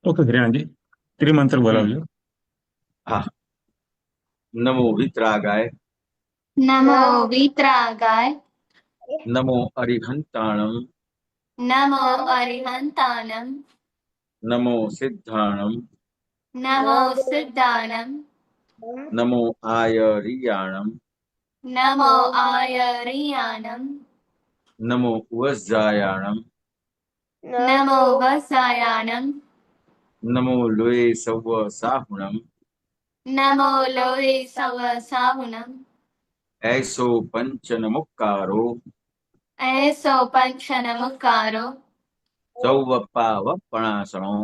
Okay Haryana जी ત્રિમંત્ર બોલાવજો. હા. નમો વિતરાગાય. नमो वीतरागाय। નમો અરિહંતાણમ. नमो अरिहंतानम। નમો સિદ્ધાણમ. नमो सिद्धानम। નમો આયરિયાણમ. नमो आयरियानम। નમો વજ્જાયાણમ. नमो वसायानम। નમો લોય serve સાહુણમ. नमो लोहे सवसाहुनम। ऐસો પંચનમુક્કારો. ऐसो पंचनमुकारो। સૌવપ્પાવપણાસણો.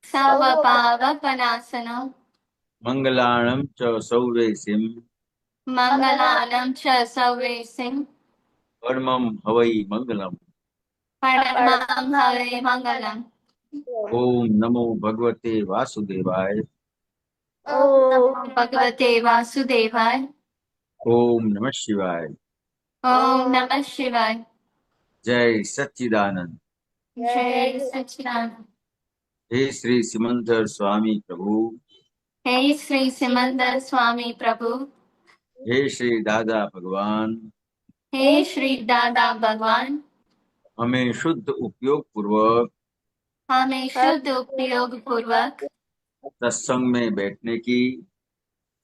सव पावपनासनो। મંગલાણમ ચ સૌરેસિમ. मंगलानं च सवेसिं। પરમમ હવૈ મંગલમ. परमं हरे मंगलम्। ઓમ નમો ભગવતે વાસુદેવાય. ओम नमो भगवते वासुदेवाय। ઓમ નમઃ શિવાય. ओम नमः शिवाय। જય સચ્ચિદાનંદ. जय सच्चिदानंद। हे श्री सिमंदर स्वामी प्रभु. हे श्री सिमंदर स्वामी प्रभु। हे श्री दादा भगवान. हे श्री दादा भगवान। हमें शुद्ध उपयोग पूर्वक हमें शुद्ध उपयोग पूर्वक सत्संग में बैठने की,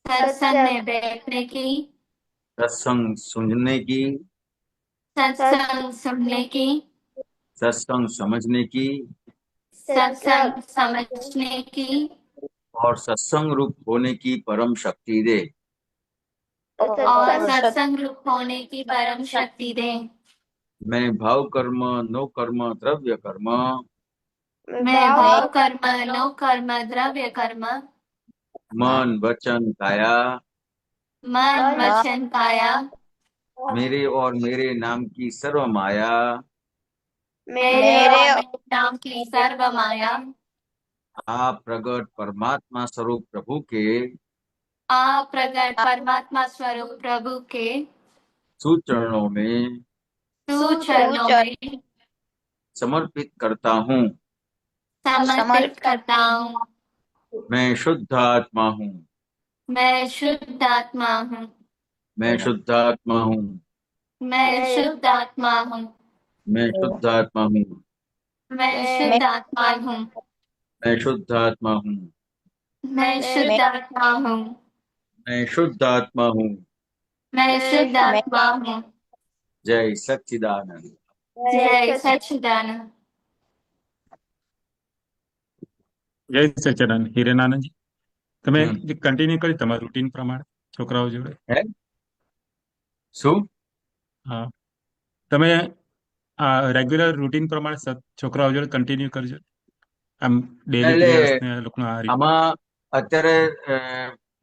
सत्संग में बैठने की, सत्संग सुनने की, सत्संग सुनने की, सत्संग समझने की सत्संग समझने की और सत्संग रूप होने की परम शक्ति दे। और सत्संग रूप होने की परम शक्ति दे। मैं भाव कर्म, नो कर्म, द्रव्य कर्म, मैं भाव कर्म, नो कर्म, द्रव्य कर्म, मन वचन काया, मन वचन काया, मेरे और मेरे नाम की सर्व माया मेरे और मेरे नाम की सर्व माया आप प्रगट परमात्मा स्वरूप प्रभु के आप प्रकट परमात्मा स्वरूप प्रभु के सुचरणों में सुचरणों में समर्पित करता हूँ। समर्पित करता हूँ। मैं शुद्ध आत्मा हूँ। मैं शुद्ध आत्मा हूँ। मैं शुद्ध आत्मा हूँ। मैं शुद्ध आत्मा हूँ। मैं शुद्ध आत्मा हूँ। मैं शुद्ध आत्मा हूँ। मैं शुद्ध आत्मा हूँ। मैं शुद्ध आत्मा हूँ। मैं शुद्ध आत्मा हूँ। मैं शुद्ध आत्मा हूँ। जय सच्चिदानंद। जय सच्चिदानंद। જય સચ્ચિદાનંદ હિરેનાનંદજી. તમે હમ. જે કન્ટિન્યુ કરી તમારા રૂટીન પ્રમાણે છોકરાઓ જોડે. હે શું? હા, તમે આ રેગ્યુલર રૂટીન પ્રમાણે છોકરાઓ જોડે કન્ટિન્યુ કરજો. આમ ડેલી એટલે પ્રેયર્સ ને એ લોકોનું આ રીતે. આમાં અત્યારે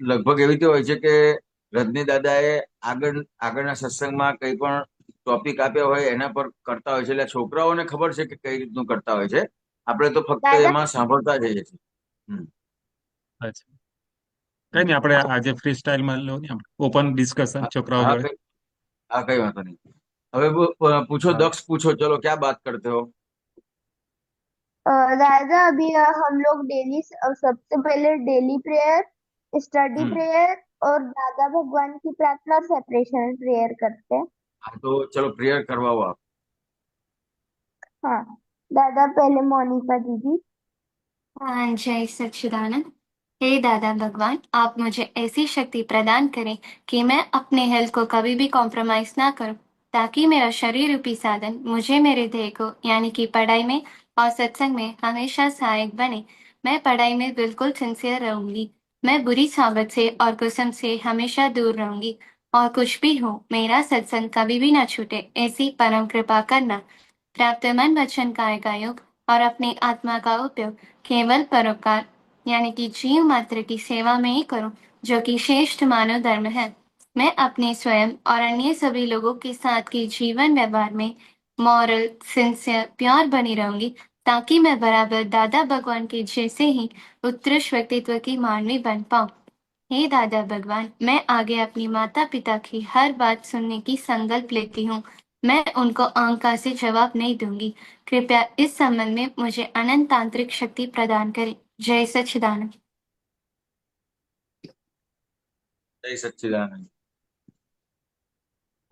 લગભગ એવી રીતે હોય છે કે રજની દાદાએ આગળના સત્સંગમાં કંઈ પણ ટોપિક આપ્યા હોય એના પર કરતા હોય છે, એટલે છોકરાઓને ખબર છે કે કઈ રીતનું કરતા હોય છે. આપણે તો ફક્ત એમાં સાંભળતા જઈએ છીએ. હમ. અચ્છા, કઈ નહીં, આપણે આજે ફ્રી સ્ટાઇલમાં લો ને, ઓપન ડિસ્કશન છોકરાઓ હા જોડે. કઈ હા કઈ વાંધો નહીં. હવે પૂછો, હા. દક્ષ પૂછો, ચલો क्या बात करते हो? दादा अभी हम लोग डेली सबसे पहले डेली प्रेयर, स्टडी हम्म. प्रेयर और दादा भगवान की प्रार्थना और सेपरेशन प्रेयर करते हैं। हाँ तो चलो प्रेयर करवाओ आप. हाँ दादा, पहले मोनिका दीदी। हाँ, जय सच्चिदानंद। हे दादा भगवान, आप मुझे ऐसी शक्ति प्रदान करें कि मैं अपने हेल्थ को कभी भी कॉम्प्रोमाइज ना करूं, ताकि मेरा शरीर रूपी साधन मुझे मेरे ध्येय को यानी कि पढ़ाई में और सत्संग में हमेशा सहायक बने। मैं पढ़ाई में बिल्कुल सिंसियर रहूंगी। मैं बुरी साबत से और कुसम से हमेशा दूर रहूंगी। और कुछ भी हो, मेरा सत्संग कभी भी ना छूटे, ऐसी परम कृपा करना। प्राप्त मन वचन काय का योग और अपनी आत्मा का उपयोग केवल परोपकार यानी कि जीव मात्र की सेवा में ही करूं, जो कि श्रेष्ठ मानव धर्म है। मैं अपने स्वयं और अन्य सभी लोगों के साथ के जीवन व्यवहार में मॉरल, सिंसियर, प्योर बनी रहूंगी, ताकि मैं बराबर दादा भगवान के जैसे ही उत्कृष्ट व्यक्तित्व की मानवी बन पाऊं। हे दादा भगवान, मैं आगे अपनी माता पिता की हर बात सुनने की संकल्प लेती हूँ। मैं उनको अहंकार से जवाब नहीं दूंगी। कृपया इस संबंध में मुझे अनंत तांत्रिक शक्ति प्रदान करें। जय सच्चिदानंद। जय सच्चिदानंद।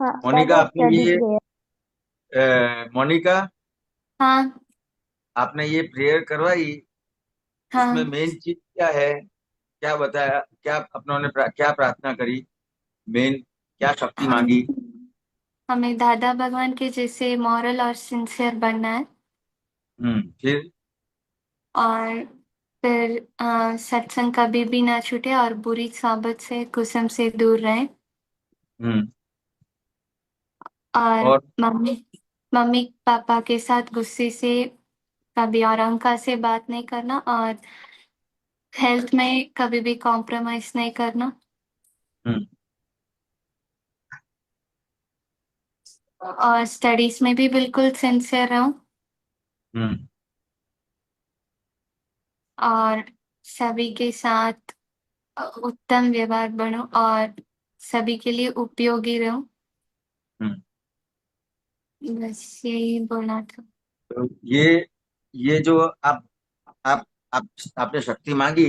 हाँ मोनिका, दादा, आपने स्टडी ये प्रेयर। मोनिका, हाँ। आपने ये प्रेयर करवाई, इसमें हाँ। मेन चीज क्या है? क्या बताया, क्या अपनों ने क्या प्रार्थना करी? मेन क्या शक्ति हम मांगी? हमें दादा भगवान के जैसे मॉरल और सिंसियर बनना है। फिर? और फिर सत्संग कभी भी ना छूटे और बुरी सोबत से कुसुम से दूर रहें। हम्म और और? मम्मी मम्मी पापा के साथ गुस्से से कभी और अहंकार से बात नहीं करना, और हेल्थ में कभी भी कॉम्प्रोमाइज नहीं करना, हम्म और स्टडीज में भी बिल्कुल सिंसियर रहूं, हम्म और सभी के साथ उत्तम व्यवहार बनूं, और सभी के लिए उपयोगी रहूं। हम्म बस यही बोलना था। तो ये जो आप आप आपने शक्ति मांगी,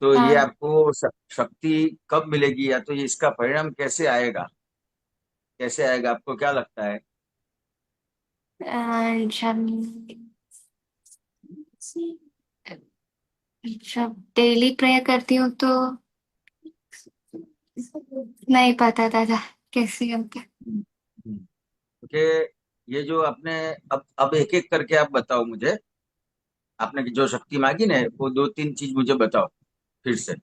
तो ये हाँ। आपको शक्ति कब मिलेगी, या तो ये इसका परिणाम कैसे आएगा? कैसे आएगा, आपको क्या लगता है? जब जब डेली प्रेयर करती हूँ तो नहीं पता दादा कैसे होता है। हम्म, हम्म। क्योंकि ये जो आपने, अब एक एक करके आप बताओ मुझे। आपने जो शक्ति मांगी ना, वो दो तीन चीज मुझे बताओ फिर से।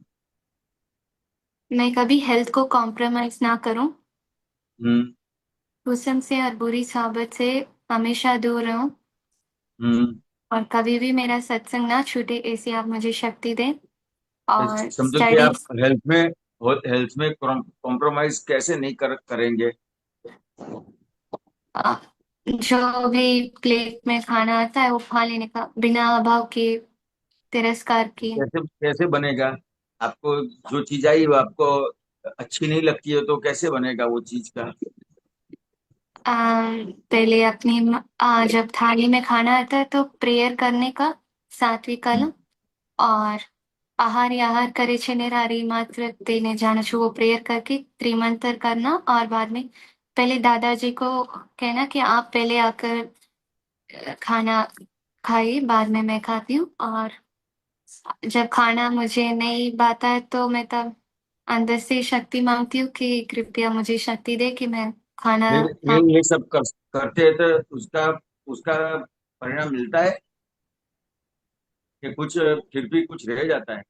मैं कभी हेल्थ को कॉम्प्रोमाइज ना करूं, हम्म हुस्न से और बुरी सोबत से हमेशा दूर रहूं, हम्म और कभी भी मेरा सत्संग ना छूटे, ऐसी आप मुझे शक्ति दें। और समझो कि आप स्टडीज, हेल्थ में कॉम्प्रोमाइज कैसे नहीं करेंगे? जो भी प्लेट में खाना आता है वो खा लेने का, बिना अभाव के, तिरस्कार के। कैसे कैसे बनेगा? आपको जो चीज आई वो आपको अच्छी नहीं लगती है, तो कैसे बनेगा वो चीज का? पहले जब थाली में खाना आता है तो प्रेयर करने का, सात्विक हम्म, कलम, और आहारी आहार करे छे निरारी मात्र तेने जान छू, वो प्रेयर करके त्रिमंत्र करना, और बाद में पहले दादाजी को कहना कि आप पहले आकर खाना खाइए, बाद में मैं खाती हूँ। और जब खाना मुझे नहीं भाता है तो मैं तब अंदर से शक्ति मांगती हूँ कि कृपया मुझे शक्ति दे कि मैं खाना फिर खा। ये सब करते हैं तो उसका उसका परिणाम मिलता है कि कुछ फिर भी कुछ रह जाता है?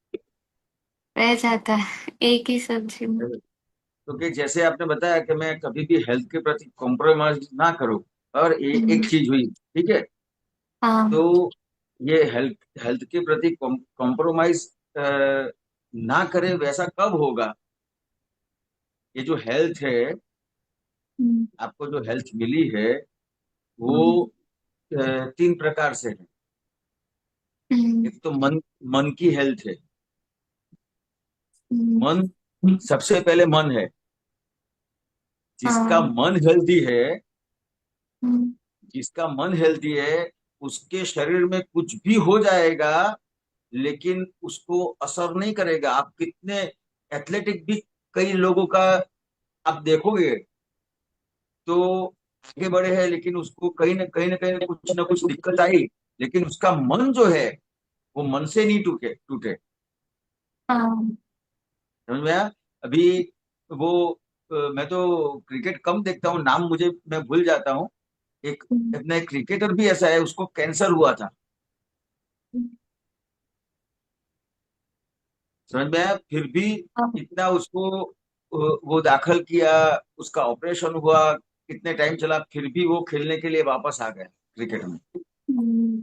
रह जाता है एक ही सब्जी में। क्योंकि जैसे आपने बताया कि मैं कभी भी हेल्थ के प्रति कॉम्प्रोमाइज ना करूं, और हम्म। एक चीज हुई, ठीक है। हाँ। तो ये हेल्थ हेल्थ के प्रति कॉम्प्रोमाइज ना करे, वैसा कब होगा? ये जो हेल्थ है, हम्म। आपको जो हेल्थ मिली है, वो हम्म। तीन प्रकार से है। हम्म। एक तो मन की हेल्थ है। हम्म। मन, सबसे पहले मन है। जिसका हाँ। मन हेल्दी है, हम्म। जिसका मन हेल्दी है, उसके शरीर में कुछ भी हो जाएगा, लेकिन उसको असर नहीं करेगा। आप कितने एथलेटिक भी, कई लोगों का आप देखोगे तो आगे बढ़े हैं, लेकिन उसको कहीं ना कुछ दिक्कत आई, लेकिन उसका मन जो है, वो मन से नहीं टूटे टूटे। हाँ। समझ में आया? अभी वो मैं तो क्रिकेट कम देखता हूँ, नाम मुझे, मैं भूल जाता हूँ। एक हम्म। अपना एक क्रिकेटर भी ऐसा है, उसको कैंसर हुआ था। समझ में आया? फिर भी हाँ। इतना उसको वो दाखिल किया, उसका ऑपरेशन हुआ, कितने टाइम चला, फिर भी वो खेलने के लिए वापस आ गए क्रिकेट में। हम्म।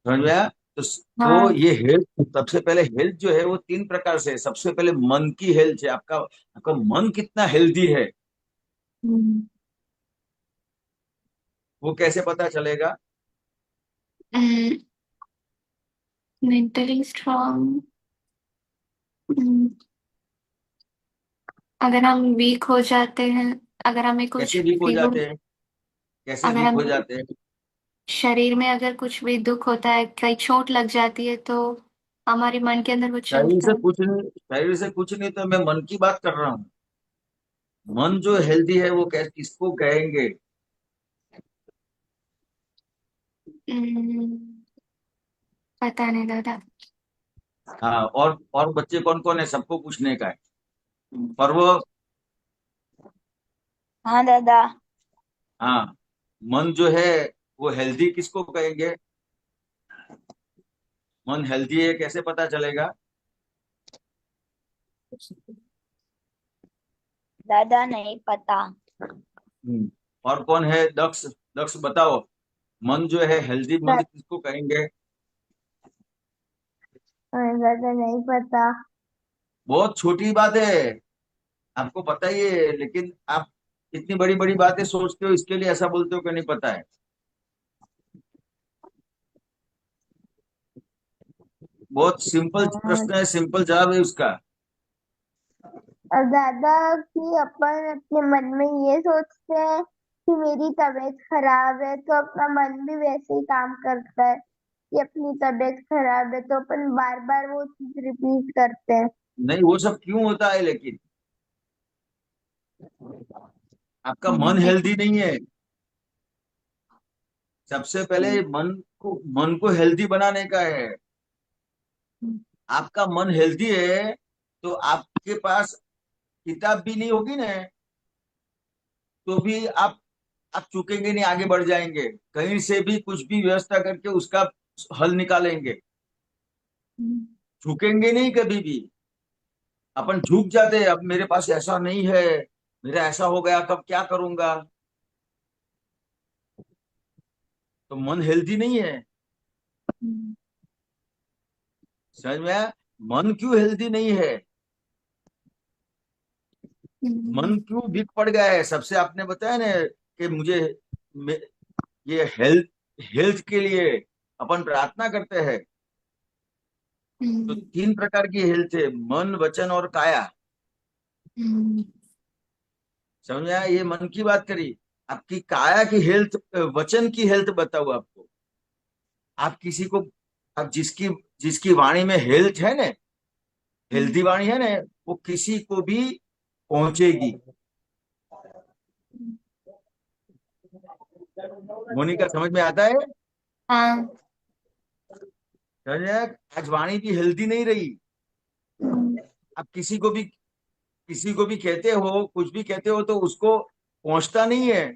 समझ में आया? तो हाँ। ये हेल्थ, सबसे पहले हेल्थ जो है वो तीन प्रकार से है। सबसे पहले मन की हेल्थ है। आपका आपका मन कितना हेल्दी है, हम्म। वो कैसे पता चलेगा? Mentally strong. अगर हम वीक हो जाते हैं अगर हमें कुछ कैसे वीक हो फीवर, जाते हैं? कैसे अगर वीक हो हमें जाते हैं? शरीर में अगर कुछ भी दुख होता है, कहीं चोट लग जाती है, तो हमारे मन के अंदर कुछ शरीर चलता से है। कुछ नहीं, शरीर से कुछ नहीं, तो मैं मन की बात कर रहा हूँ। मन जो हेल्दी है वो किसको कहेंगे? हम्म, पता नहीं दादा। हाँ, और बच्चे कौन कौन है, सबको पूछने का है। पर वो, हाँ दादा। हाँ, मन जो है वो हेल्दी किसको कहेंगे? मन हेल्दी है कैसे पता चलेगा? दादा नहीं पता। और कौन है? दक्ष। दक्ष बताओ, मन जो है हेल्दी मन किसको कहेंगे? दादा नहीं पता। बहुत छोटी बात है, आपको पता ही है, लेकिन आप इतनी बड़ी बड़ी बातें सोचते हो, इसके लिए ऐसा बोलते हो कि नहीं पता है। बहुत सिंपल प्रश्न है, सिंपल जवाब है उसका। और दादा कि अपन अपने मन में ये सोचते हैं कि मेरी तबीयत खराब है, तो अपना मन भी वैसे ही काम करता है कि अपनी तबीयत खराब है, तो अपन बार बार वो चीज रिपीट करते हैं। नहीं, वो सब क्यों होता है लेकिन? आपका मन हेल्दी नहीं है। सबसे पहले मन को हेल्दी बनाने का है। आपका मन हेल्दी है तो आपके पास किताब भी नहीं होगी ना, तो भी आप चूकेंगे नहीं, आगे बढ़ जाएंगे। कहीं से भी कुछ भी व्यवस्था करके उसका हल निकालेंगे। झुकेंगे नहीं कभी भी। अपन झुक जाते हैं, अब मेरे पास ऐसा नहीं है, मेरा ऐसा हो गया, तब क्या करूंगा? तो मन हेल्दी नहीं है। समझ में आया? मन क्यों हेल्दी नहीं है? मन क्यों वीक पड़ गया है? सबसे आपने बताया ना कि ये हेल्थ हेल्थ के लिए अपन प्रार्थना करते हैं। तो 3 प्रकार की हेल्थ है, मन, वचन और काया। समझ में आया? ये मन की बात करी। आपकी काया की हेल्थ, वचन की हेल्थ बताओ आपको। आप किसी को, आप जिसकी जिसकी वाणी में हेल्थ है ना, हेल्दी वाणी है ना, वो किसी को भी पहुंचेगी। मोनिका, समझ में आता है? हाँ। समझ में आया? आज वाणी भी हेल्दी नहीं रही। आप किसी को भी कहते हो, कुछ भी कहते हो, तो उसको पहुंचता नहीं है।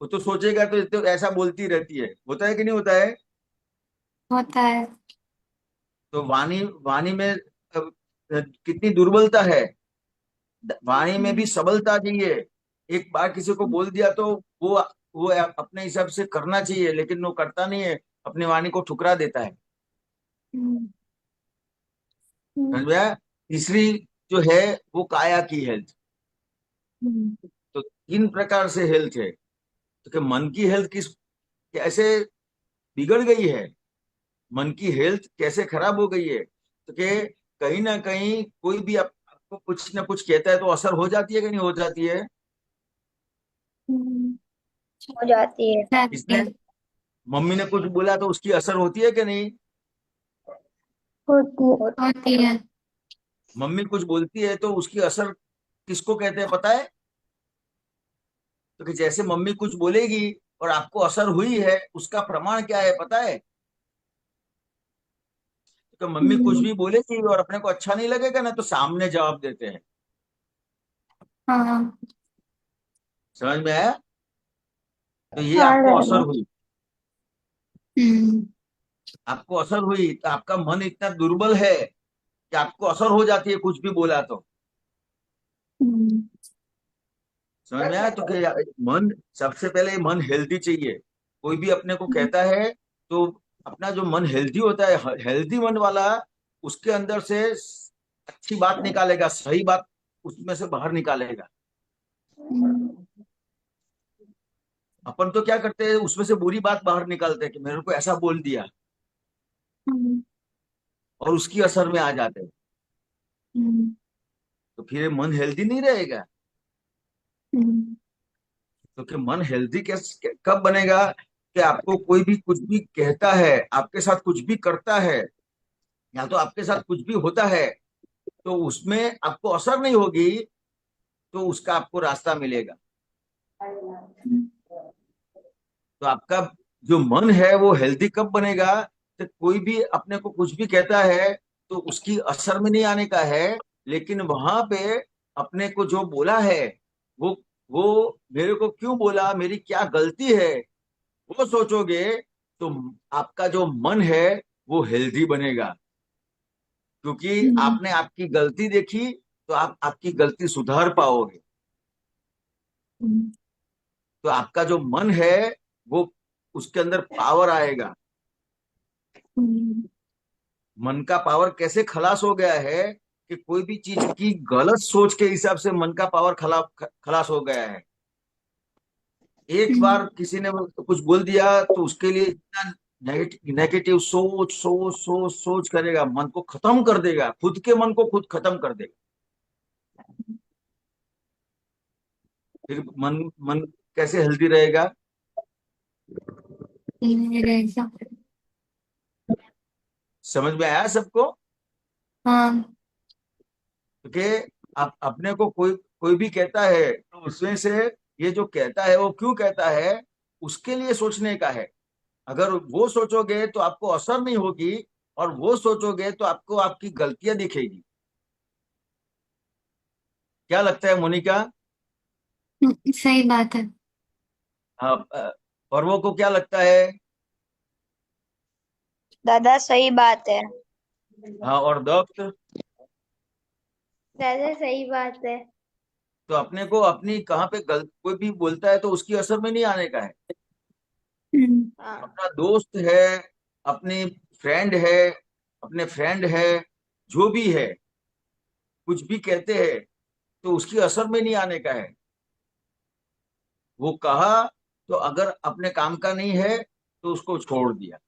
वो तो सोचेगा तो ऐसा बोलती रहती है। होता है कि नहीं होता है? होता है। तो वाणी वाणी में कितनी दुर्बलता है। वाणी में भी सबलता चाहिए। एक बार किसी को बोल दिया तो वो वो अपने हिसाब से करना चाहिए, लेकिन वो करता नहीं है, अपनी वाणी को ठुकरा देता है। समझ में आया? तीसरी जो है वो काया की हेल्थ। तो 3 प्रकार से हेल्थ है। तो कि मन की हेल्थ कैसे बिगड़ गई है, मन की हेल्थ कैसे खराब हो गई है, तो कि कहीं ना कहीं कोई भी आपको कुछ ना कुछ कहता है तो असर हो जाती है कि नहीं हो जाती है? हो जाती है। जाती इसने, है। मम्मी ने कुछ बोला तो उसकी असर होती है कि नहीं? होती है। होती है। मम्मी कुछ बोलती है तो उसकी असर किसको कहते हैं पता है? तो कि जैसे मम्मी कुछ बोलेगी और आपको असर हुई है, उसका प्रमाण क्या है पता है? तो मम्मी कुछ भी बोलेगी और अपने को अच्छा नहीं लगेगा ना, तो सामने जवाब देते हैं। हाँ। समझ में आया? तो ये हाँ आपको असर दादा। हुई। हम्म। आपको असर हुई तो आपका मन इतना दुर्बल है कि आपको असर हो जाती है कुछ भी बोला तो। समझ में आया? तो कि मन, सबसे पहले मन हेल्दी चाहिए। कोई भी अपने को कहता है तो अपना जो मन हेल्दी होता है, हेल्दी मन वाला, उसके अंदर से अच्छी बात निकालेगा, सही बात उसमें से बाहर निकालेगा। अपन तो क्या करते हैं, उसमें से बुरी बात बाहर निकालते हैं कि मेरे को ऐसा बोल दिया, और उसकी असर में आ जाते हैं। तो फिर ये मन हेल्दी नहीं रहेगा। तो कि मन हेल्दी कैसे कब बनेगा? कि आपको कोई भी कुछ भी कहता है, आपके साथ कुछ भी करता है, या तो आपके साथ कुछ भी होता है, तो उसमें आपको असर नहीं होगी, तो उसका आपको रास्ता मिलेगा। तो आपका जो मन है वो हेल्दी कब बनेगा? तो कोई भी अपने को कुछ भी कहता है तो उसकी असर में नहीं आने का है, लेकिन वहां पे अपने को जो बोला है, वो वो मेरे को क्यों बोला, मेरी क्या गलती है, वो सोचोगे, तो आपका जो मन है वो हेल्दी बनेगा। क्योंकि हम्म, आपने आपकी गलती देखी, तो आप आपकी गलती सुधार पाओगे। हम्म, तो आपका जो मन है वो, उसके अंदर पावर आएगा। हम्म, मन का पावर कैसे खलास हो गया है? कि कोई भी चीज की गलत सोच के हिसाब से मन का पावर खलास हो गया है। एक हम्म, बार किसी ने कुछ बोल दिया तो उसके लिए इतना नेगेटिव सोच सोच सोच सोच करेगा, मन को खत्म कर देगा, खुद के मन को खुद खत्म कर देगा। फिर मन मन कैसे हेल्दी रहेगा? रहेगा। समझ में आया सबको? हाँ। क्योंकि आप अपने को कोई कोई भी कहता है तो उसमें से ये जो कहता है वो क्यों कहता है, उसके लिए सोचने का है। अगर वो सोचोगे तो आपको असर नहीं होगी, और वो सोचोगे तो आपको आपकी गलतियां दिखेगी। क्या लगता है मोनिका? सही बात है। हाँ, पर्वो को क्या लगता है? दादा सही बात है। हाँ, और दत्त? दादा सही बात है। तो अपने को अपनी कहाँ पे कोई भी बोलता है तो उसकी असर में नहीं आने का है। हम्म, हाँ। अपना दोस्त है, अपनी फ्रेंड है, अपने फ्रेंड है, जो भी है, कुछ भी कहते हैं तो उसकी असर में नहीं आने का है। वो कहा तो अगर अपने काम का नहीं है तो उसको छोड़ दिया,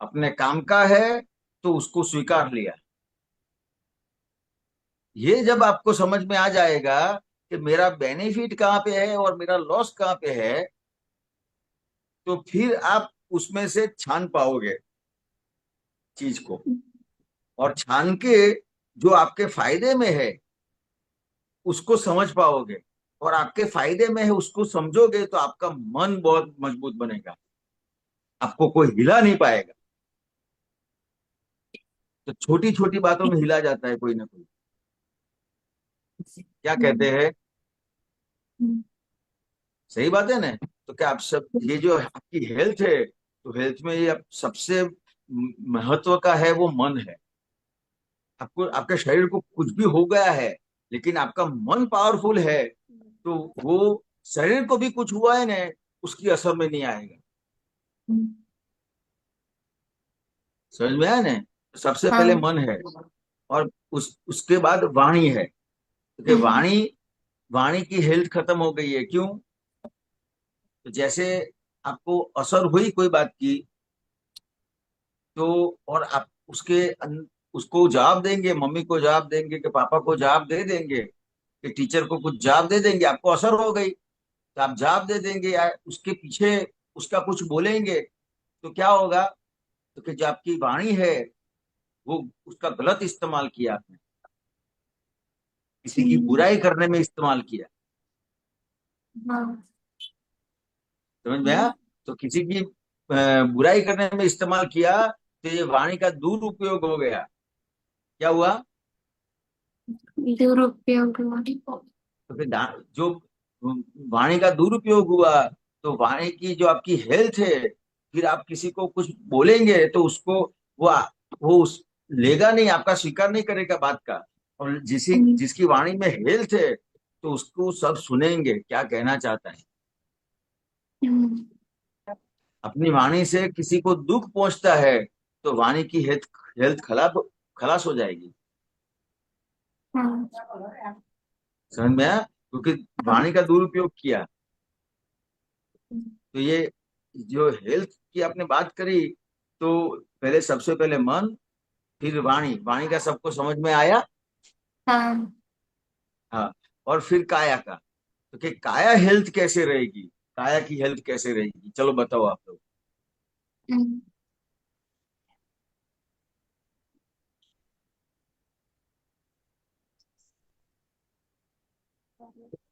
अपने काम का है तो उसको स्वीकार लिया। ये जब आपको समझ में आ जाएगा कि मेरा बेनिफिट कहाँ पे है और मेरा लॉस कहाँ पे है, तो फिर आप उसमें से छान पाओगे चीज को, और छान के जो आपके फायदे में है उसको समझ पाओगे, और आपके फायदे में है उसको समझोगे, तो आपका मन बहुत मजबूत बनेगा, आपको कोई हिला नहीं पाएगा। तो छोटी छोटी बातों में हिला जाता है कोई ना कोई। क्या कहते हम्म, हैं? हम्म, सही बात है ना? तो क्या आप सब, ये जो आपकी हेल्थ है, तो हेल्थ में ये सबसे महत्व का है वो मन है। आपको आपके शरीर को कुछ भी हो गया है, लेकिन आपका मन पावरफुल है, तो वो शरीर को भी कुछ हुआ है ना, उसकी असर में नहीं आएगा। हम्म, समझ में आया ना? सबसे पहले हाँ। मन है, और उसके बाद वाणी है। क्योंकि हम्म, वाणी वाणी की हेल्थ खत्म हो गई है। क्यों? तो जैसे आपको असर हुई कोई बात की, तो और आप उसको जवाब देंगे, मम्मी को जवाब देंगे कि पापा को जवाब दे देंगे, कि टीचर को कुछ जवाब दे देंगे, आपको असर हो गई तो आप जवाब दे देंगे, या उसके पीछे उसका कुछ बोलेंगे, तो क्या होगा? तो कि जो आपकी वाणी है वो उसका गलत इस्तेमाल किया आपने, किसी की हम्म, बुराई करने में इस्तेमाल किया। हाँ। समझ में आया? तो किसी की बुराई करने में इस्तेमाल किया, तो ये वाणी का दुरुपयोग हो गया। क्या हुआ? दुरुपयोग हुआ। तो फिर जो वाणी का दुरुपयोग हुआ, तो वाणी की जो आपकी हेल्थ है, फिर आप किसी को कुछ बोलेंगे तो उसको वो वो लेगा नहीं, आपका स्वीकार नहीं करेगा बात का। और हम्म, जिसकी वाणी में हेल्थ है, तो उसको सब सुनेंगे क्या कहना चाहता है। हम्म, अपनी वाणी से किसी को दुख पहुंचता है, तो वाणी की हेल्थ हेल्थ खराब खलास हो जाएगी। हाँ। समझ में आया? क्योंकि हाँ। वाणी का दुरुपयोग किया। तो ये जो हेल्थ की आपने बात करी, तो पहले सबसे पहले मन, फिर वाणी, वाणी का सबको समझ में आया। हाँ। हाँ, और फिर काया का। तो कि काया हेल्थ कैसे रहेगी, काया की हेल्थ कैसे रहेगी, चलो बताओ आप लोग। हम्म,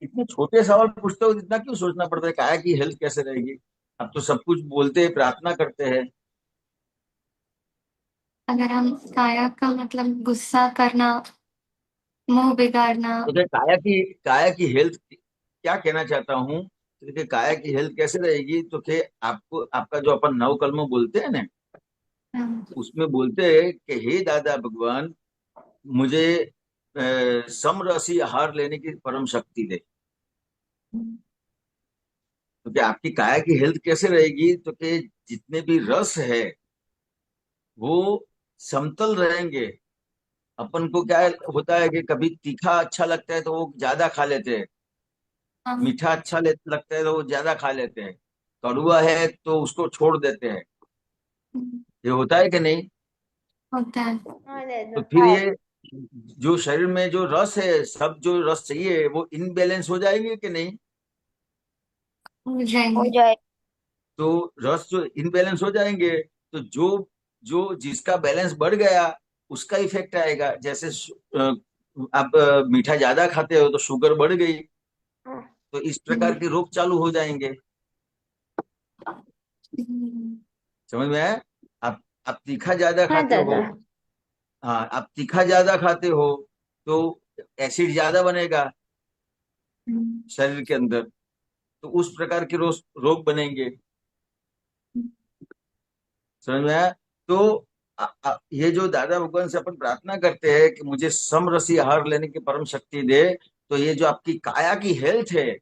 इतने छोटे सवाल पूछते हो, इतना क्यों सोचना पड़ता है काया की हेल्थ कैसे रहेगी? अब तो सब कुछ बोलते हैं, प्रार्थना करते हैं। अगर हम काया का मतलब गुस्सा करना, मुंह बिगाड़ना। तो क्या काया की हेल्थ क्या कहना चाहता हूँ, तो देखिए काया की हेल्थ कैसे रहेगी, तो कि आपको आपका जो अपन नव कलम बोलते हैं ना, हम्म, उसमें बोलते हैं कि हे दादा भगवान, मुझे समरसी आहार लेने की परम शक्ति दे। तो क्या आपकी काया की हेल्थ कैसे रहेगी, तो कि जितने भी रस है वो समतल रहेंगे। अपन को क्या होता है कि कभी तीखा अच्छा लगता है तो वो ज्यादा खा लेते हैं, हाँ, मीठा अच्छा लगता है तो वो ज्यादा खा लेते हैं, कड़वा है तो उसको छोड़ देते हैं। ये होता है कि नहीं? होता है। हाँ दादा। तो फिर ये जो शरीर में जो रस है, सब जो रस चाहिए वो इनबैलेंस हो जाएंगे कि नहीं? हो हो जाएंगे। जाए। तो रस जो इनबैलेंस हो जाएंगे, तो जो जो जिसका बैलेंस बढ़ गया उसका इफेक्ट आएगा। जैसे आप मीठा ज्यादा खाते हो तो शुगर बढ़ गई, हाँ। तो इस प्रकार हम्म, के रोग चालू हो जाएंगे। हम्म, समझ में आया? आप तीखा ज्यादा हाँ खाते हो। दादा। हाँ, आप तीखा ज्यादा खाते हो तो एसिड ज्यादा बनेगा हम्म, शरीर के अंदर, तो उस प्रकार के रोग बनेंगे। समझ में आया? तो ये जो दादा भगवान से अपन प्रार्थना करते हैं कि मुझे समरसी आहार लेने की परम शक्ति दे, तो ये जो आपकी काया की हेल्थ है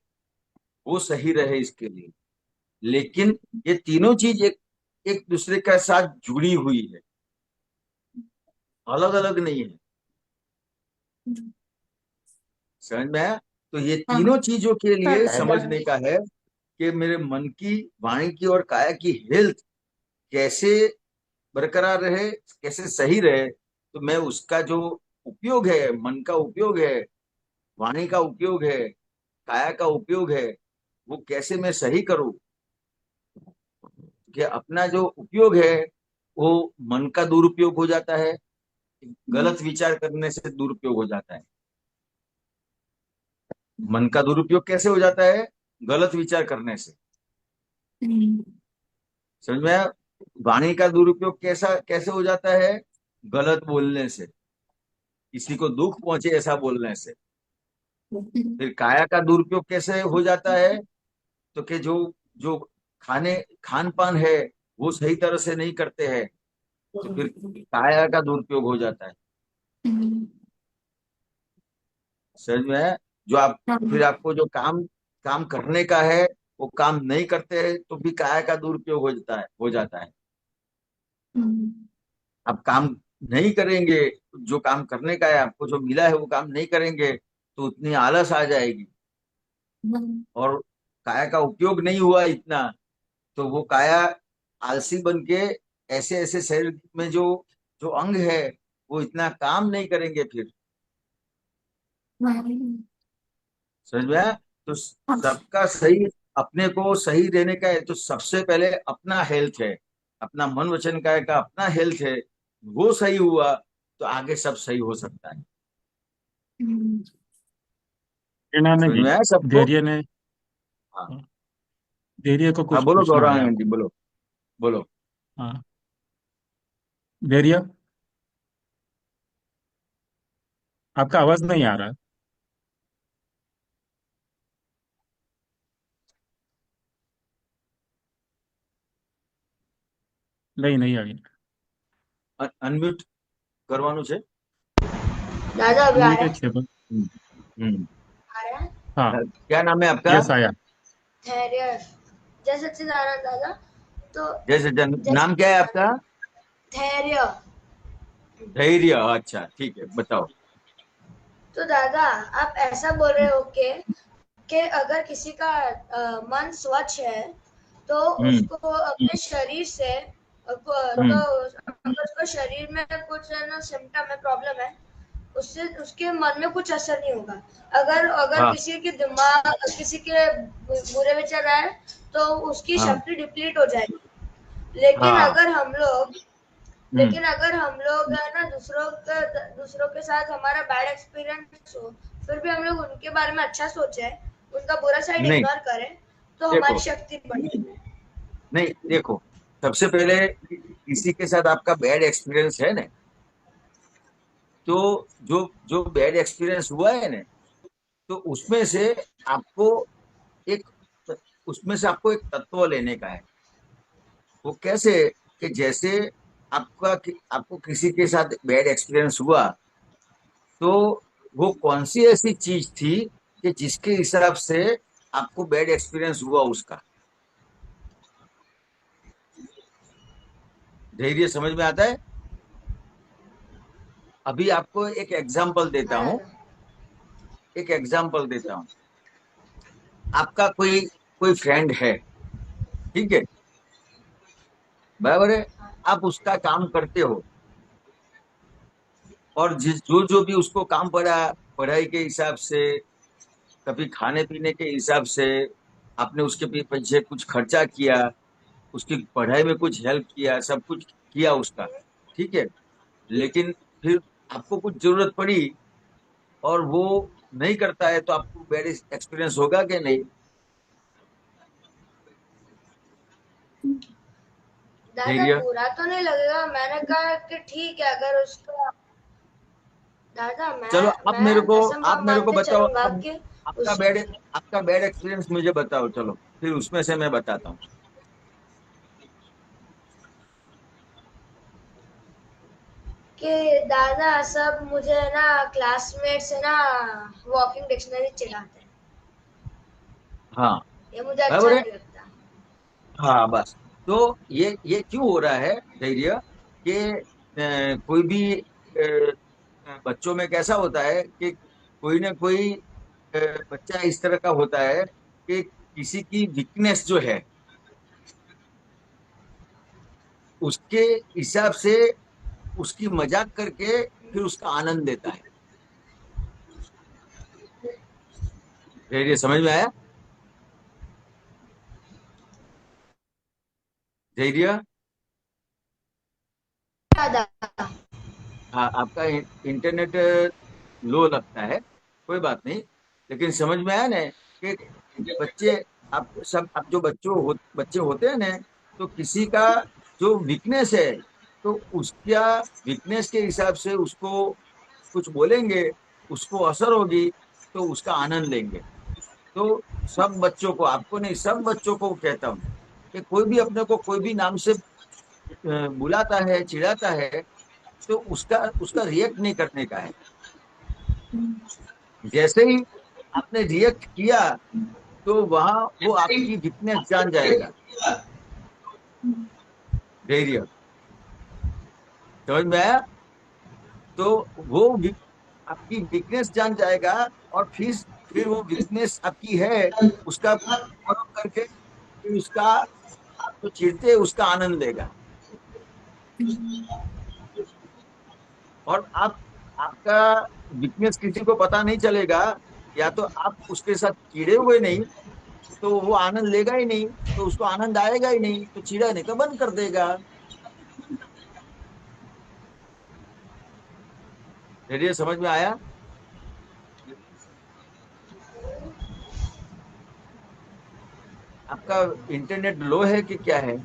वो सही रहे इसके लिए। लेकिन ये तीनों चीज एक एक दूसरे के साथ जुड़ी हुई है, अलग अलग नहीं है। समझ में आया? तो ये हाँ, तीनों चीजों के हाँ लिए दादा। समझने का है कि मेरे मन की, वाणी की और काया की हेल्थ कैसे बरकरार रहे, कैसे सही रहे। तो मैं उसका जो उपयोग है, मन का उपयोग है, वाणी का उपयोग है, काया का उपयोग है, वो कैसे मैं सही करूं। कि अपना जो उपयोग है वो मन का दुरुपयोग हो जाता है, गलत विचार करने से दुरुपयोग हो जाता है। मन का दुरुपयोग कैसे हो जाता है? गलत विचार करने से। हम्म, समझ में आया? वाणी का दुरुपयोग कैसा कैसे हो जाता है? गलत बोलने से, किसी को दुख पहुंचे ऐसा बोलने से। फिर काया का दुरुपयोग कैसे हो जाता है? तो कि जो जो खाने खान पान है वो सही तरह से नहीं करते हैं, तो फिर काया का दुरुपयोग हो जाता है। हम्म, समझ में है? जो आप फिर हाँ, आपको जो काम काम करने का है वो काम नहीं करते हैं, तो भी काया का दुरुपयोग हो जाता है। हम्म, आप काम नहीं करेंगे, जो काम करने का है, आपको जो मिला है वो काम नहीं करेंगे, तो उतनी आलस आ जाएगी और काया का उपयोग नहीं हुआ इतना, तो वो काया आलसी बन के ऐसे ऐसे शरीर में जो जो अंग है वो इतना काम नहीं करेंगे फिर। समझ में आया? तो सबका सही, अपने को सही रहने का है तो सबसे पहले अपना हेल्थ है, अपना मन वचन का अपना हेल्थ है, वो सही हुआ तो आगे सब सही हो सकता है। हम्म, प्रेरणा ने समझ की, में आया सबको? धैर्य ने। हाँ। धैर्य को हाँ कुछ बोलो पूछना है गौरांग जी, आपको। बोलो बोलो। हाँ, धैर्य, आपका आवाज नहीं आ रहा। नहीं, नहीं आ रही। અનમ્યુટ કરવાનું છે? दादा अभी आ रहा अनम्यूटेड है? છે बस। हम्म, हम्म। आ रहा है। हाँ, क्या नाम है आपका? यस आया। धैर्य। जय सच्चिदानंद दादा। तो जय सच्चिदानंद, जय नाम क्या है आपका? सच्चिदानंद। धैर्य। धैर्य, अच्छा ठीक है, बताओ। तो दादा आप ऐसा बोल रहे हो कि अगर किसी का मन स्वच्छ है तो हम्म, उसको अपने शरीर से तो हम्म, अगर उसको शरीर में कुछ है ना सिम्टम है, प्रॉब्लम है, उससे उसके मन में कुछ असर नहीं होगा। अगर अगर हाँ किसी के दिमाग किसी के बुरे विचार आए तो उसकी हाँ शक्ति डिप्लीट हो जाएगी। लेकिन हाँ। अगर हम लोग हम्म। लेकिन अगर हम लोग है ना दूसरों के साथ हमारा बैड एक्सपीरियंस हो, फिर भी हम लोग उनके बारे में अच्छा सोचे, उनका बुरा साइड नहीं, इग्नोर करें, तो हमारी देखो, शक्ति बढ़ेगी। नहीं देखो, सबसे पहले किसी के साथ आपका बैड एक्सपीरियंस है ना, तो जो जो बैड एक्सपीरियंस हुआ है ना, तो आपको एक उसमें से आपको एक तत्व लेने का है। वो कैसे? कि जैसे आपको किसी के साथ बैड एक्सपीरियंस हुआ, तो वो कौन सी ऐसी चीज थी कि जिसके हिसाब से आपको बैड एक्सपीरियंस हुआ उसका। धैर्य समझ में आता है? अभी आपको एक एग्जाम्पल देता हाँ हूँ, दादा। एक एग्जाम्पल देता हूँ। आपका कोई कोई फ्रेंड है, ठीक है, बराबर है, आप उसका काम करते हो, और जिस जो जो भी उसको काम पड़ा, पढ़ाई के हिसाब से, कभी खाने पीने के हिसाब से, आपने उसके पीछे कुछ खर्चा किया, उसकी पढ़ाई में कुछ हेल्प किया, सब कुछ किया उसका, ठीक है। लेकिन फिर आपको कुछ जरूरत पड़ी और वो नहीं करता है, तो आपको बैड एक्सपीरियंस होगा कि नहीं? दादा धैर्य। बुरा तो नहीं लगेगा, मैंने कहा कि ठीक है अगर उसका। दादा चलो, मैं ऐसा आप मेरे को मानते बताओ चलूंगा अब। कि आपका उस बैड आपका बैड एक्सपीरियंस मुझे बताओ, चलो, फिर उसमें से मैं बताता हूँ। कि दादा सब मुझे ना क्लासमेट से ना वॉकिंग डिक्शनरी चिढ़ाते हैं। हाँ, ये मुझे अच्छा बराबर है। नहीं लगता। हाँ, बस। तो ये क्यों हो रहा है, धैर्य? कि कोई भी बच्चों में कैसा होता है कि कोई ना कोई अ, बच्चा इस तरह का होता है कि किसी की वीकनेस जो है उसके हिसाब से उसकी मजाक करके फिर उसका आनंद लेता है। धैर्य समझ में आया? धैर्य। दादा हाँ, आपका इंटरनेट लो लगता है, कोई बात नहीं, लेकिन समझ में आया ना कि बच्चे, आप जो बच्चे होते हैं ना, तो किसी का जो वीकनेस है, तो उसका वीकनेस के हिसाब से उसको कुछ बोलेंगे, उसको असर होगी, तो उसका आनंद लेंगे। तो सब बच्चों को, आपको नहीं, सब बच्चों को कहता हूँ कि कोई भी अपने को कोई भी नाम से बुलाता है, चिढ़ाता है, तो उसका उसका रिएक्ट नहीं करने का है। जैसे ही आपने रिएक्ट किया, तो वहां वो आपकी वीकनेस जान जाएगा। धैर्य समझ में आया? तो वो आपकी वीकनेस जान जाएगा, और फिर वो वीकनेस आपकी है, उसका फॉलो करके फिर उसका, आप जो चिढ़ते हैं उसका आनंद लेगा। और आपका वीकनेस किसी को पता नहीं चलेगा, या तो आप उसके साथ चिढ़े हुए नहीं, तो वो आनंद लेगा ही नहीं, तो उसको आनंद आएगा ही नहीं, तो चिढ़ाने का बंद कर देगा। धैर्य समझ में आया? आपका इंटरनेट लो है कि क्या है?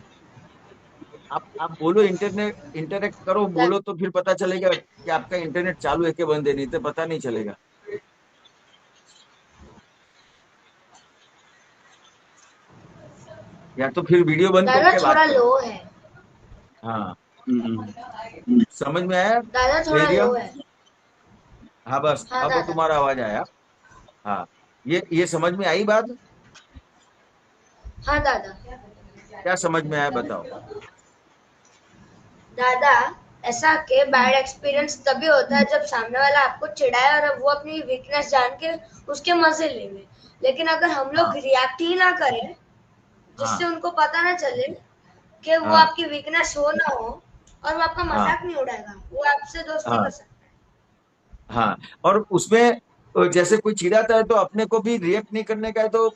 आप बोलो, इंटरनेट इंटरेक्ट करो, बोलो, तो फिर पता चलेगा कि आपका इंटरनेट चालू है कि बंद है, नहीं तो पता नहीं चलेगा। या तो फिर वीडियो बंद दादा करके बात थोड़ा करो। लो है। हाँ। समझ में आया? दादा थोड़ा धैर्य। लो है। हाँ, बस हाँ अब दादा। तुम्हारा आवाज आया। हाँ, ये समझ में आई बात? हाँ दादा। क्या समझ में आया, बताओ। दादा ऐसा के बैड एक्सपीरियंस तभी होता है जब सामने वाला आपको चिढ़ाए और वो अपनी वीकनेस जान के उसके मजे ले ले। लेकिन अगर हम लोग हाँ रिएक्ट ही ना करें, जिससे हाँ उनको पता ना चले कि वो हाँ आपकी वीकनेस हो ना हो, और वो आपका हाँ मजाक नहीं उड़ाएगा, वो आपसे दोस्ती कर हाँ सकता है। हाँ, और उसमें जैसे कोई चिढ़ाता है तो अपने को भी रिएक्ट नहीं करने का है, तो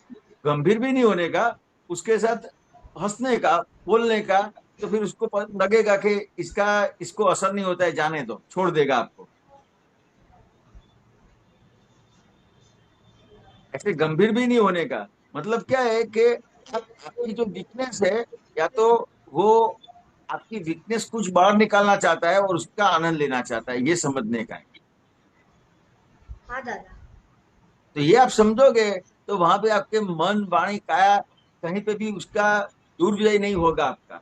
गंभीर भी नहीं होने का, उसके साथ हंसने का, बोलने का। तो फिर उसको लगेगा कि इसको असर नहीं होता है, जाने दो, छोड़ देगा आपको। ऐसे गंभीर भी नहीं होने का। मतलब क्या है कि आपकी जो वीकनेस है, या तो वो आपकी वीकनेस कुछ बाहर निकालना चाहता है और उसका आनंद लेना चाहता है, ये समझने का है। हाँ दादा। तो ये आप समझोगे, तो वहां पे आपके मन, वाणी, काया, कहीं पे भी उसका दुर्व्यय नहीं होगा आपका।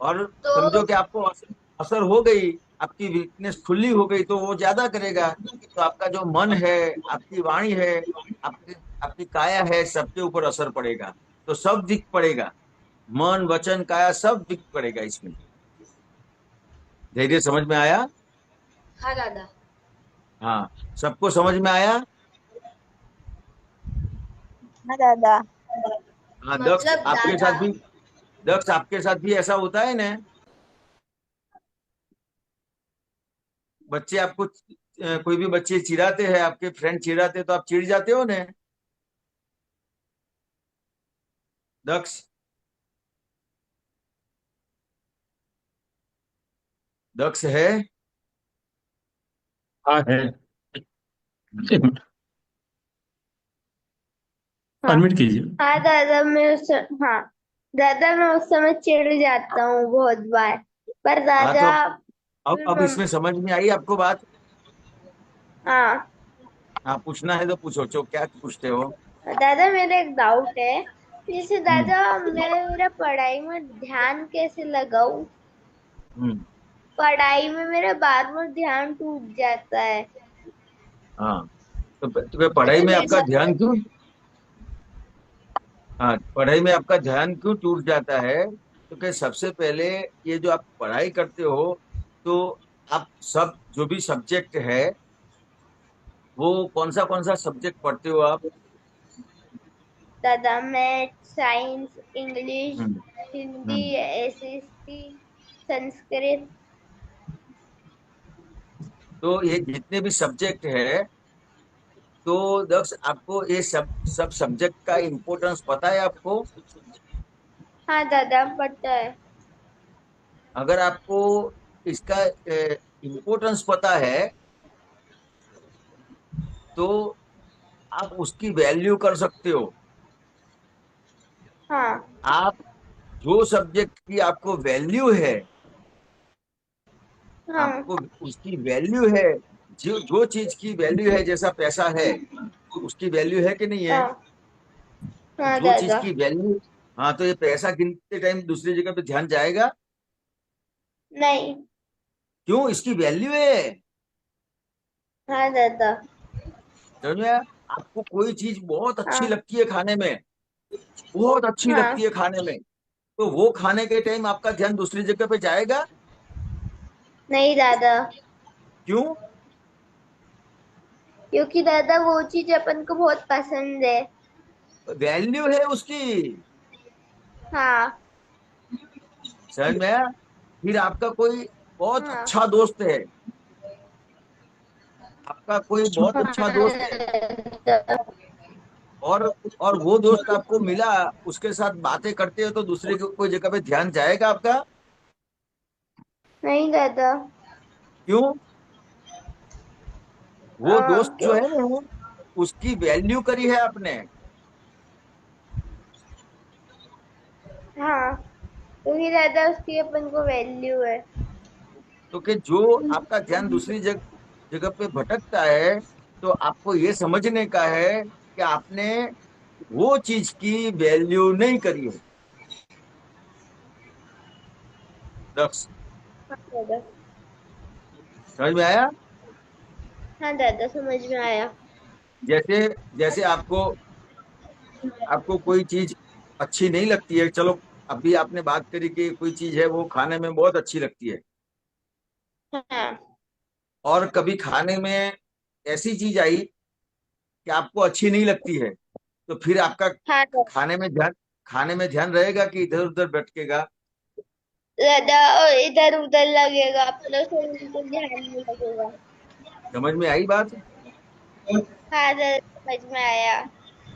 और तो समझो कि आपको असर हो गई, आपकी वीकनेस खुली हो गई, तो वो ज्यादा करेगा। तो आपका जो मन है, आपकी वाणी है, आपकी आपकी काया है, सबके ऊपर असर पड़ेगा। तो सब दिख पड़ेगा, मन, वचन, काया सब दिख पड़ेगा इसमें। धैर्य समझ में आया? हाँ दादा। हाँ, सबको समझ में आया? हाँ दादा। हाँ, मतलब दादा। दक्ष आपके साथ भी ऐसा होता है ना? बच्चे आपको कोई भी बच्चे चिढ़ाते हैं, आपके फ्रेंड चिढ़ाते हैं, तो आप चिढ़ जाते हो ना, दक्ष? दक्ष है? हाँ है। एक मिनट, हाँ। परमिट कीजिए। हाँ दादा, हाँ दादा, मैं उस समय चिढ़ जाता हूँ बहुत बार। पर हाँ, दादा तो फिर अब इसमें समझ में आई आपको बात? हाँ हाँ, पूछना है तो पूछो, क्या पूछते हो? दादा, मेरा एक डाउट है। जैसे हम्म। दादा, मैं मेरा पढ़ाई में ध्यान कैसे लगाऊं? हम्म। पढ़ाई में मेरा बार बार ध्यान टूट जाता है। हाँ, तो तुम्हें पढ़ाई मतलब में आपका ऐसा ध्यान क्यों, हाँ, पढ़ाई में आपका ध्यान क्यों टूट जाता है? तो क्या, सबसे पहले ये जो आप पढ़ाई करते हो, तो आप सब जो भी सब्जेक्ट है, वो कौन सा सब्जेक्ट पढ़ते हो आप? दादा, मैथ, साइंस, इंग्लिश, हम्म। हिंदी, हम्म। एसएसटी, संस्कृत। तो ये जितने भी सब्जेक्ट है, तो दक्ष आपको ये सब सब्जेक्ट का इम्पोर्टेंस पता है आपको? हाँ दादा, पता है। अगर आपको इसका इम्पोर्टेंस पता है, तो आप उसकी वैल्यू कर सकते हो। हाँ आप जो सब्जेक्ट की आपको वैल्यू है, हाँ आपको उसकी वैल्यू है, जो जो चीज की वैल्यू है, जैसा पैसा है, उसकी वैल्यू है कि नहीं है? हाँ हाँ जो चीज दादा। की वैल्यू, हाँ, तो ये पैसा गिनते टाइम दूसरी जगह पे ध्यान जाएगा? नहीं। क्यों? इसकी वैल्यू है। हाँ दादा। समझ में आया? आपको कोई चीज बहुत अच्छी हाँ लगती है खाने में, बहुत अच्छी लगती हाँ। है खाने में, तो वो खाने के टाइम आपका ध्यान दूसरी जगह पे जाएगा? नहीं दादा, क्यों? क्योंकि दादा वो चीज अपन को बहुत पसंद है। वैल्यू है उसकी। हाँ समझ में आया? फिर आपका कोई बहुत हाँ अच्छा दोस्त है, आपका कोई बहुत अच्छा दोस्त है, हाँ। और और वो दोस्त आपको मिला, उसके साथ बातें करते हो, तो दूसरे की कोई जगह पे ध्यान जाएगा आपका? नहीं दादा। क्यों? वो दोस्त जो क्यों? है ना, उसकी वैल्यू करी है आपने। हाँ, क्योंकि दादा उसकी अपन को वैल्यू है। तो कि जो आपका ध्यान दूसरी जगह पे भटकता है, तो आपको ये समझने का है कि आपने वो चीज की वैल्यू नहीं करी है, दक्ष। हाँ दादा। समझ में आया? हाँ दादा, समझ में आया। जैसे जैसे आपको आपको कोई चीज अच्छी नहीं लगती है, चलो, अभी आपने बात करी कि कोई चीज है वो खाने में बहुत अच्छी लगती है, हाँ और कभी खाने में ऐसी चीज आई कि आपको अच्छी नहीं लगती है, तो फिर आपका हाँ दादा। खाने में ध्यान खाने में ध्यान रहेगा कि इधर उधर भटकेगा? ज्यादा इधर उधर लगेगा, अपने शरीर पे ध्यान नहीं लगेगा। समझ में आई बात? हाँ दादा, समझ में आया।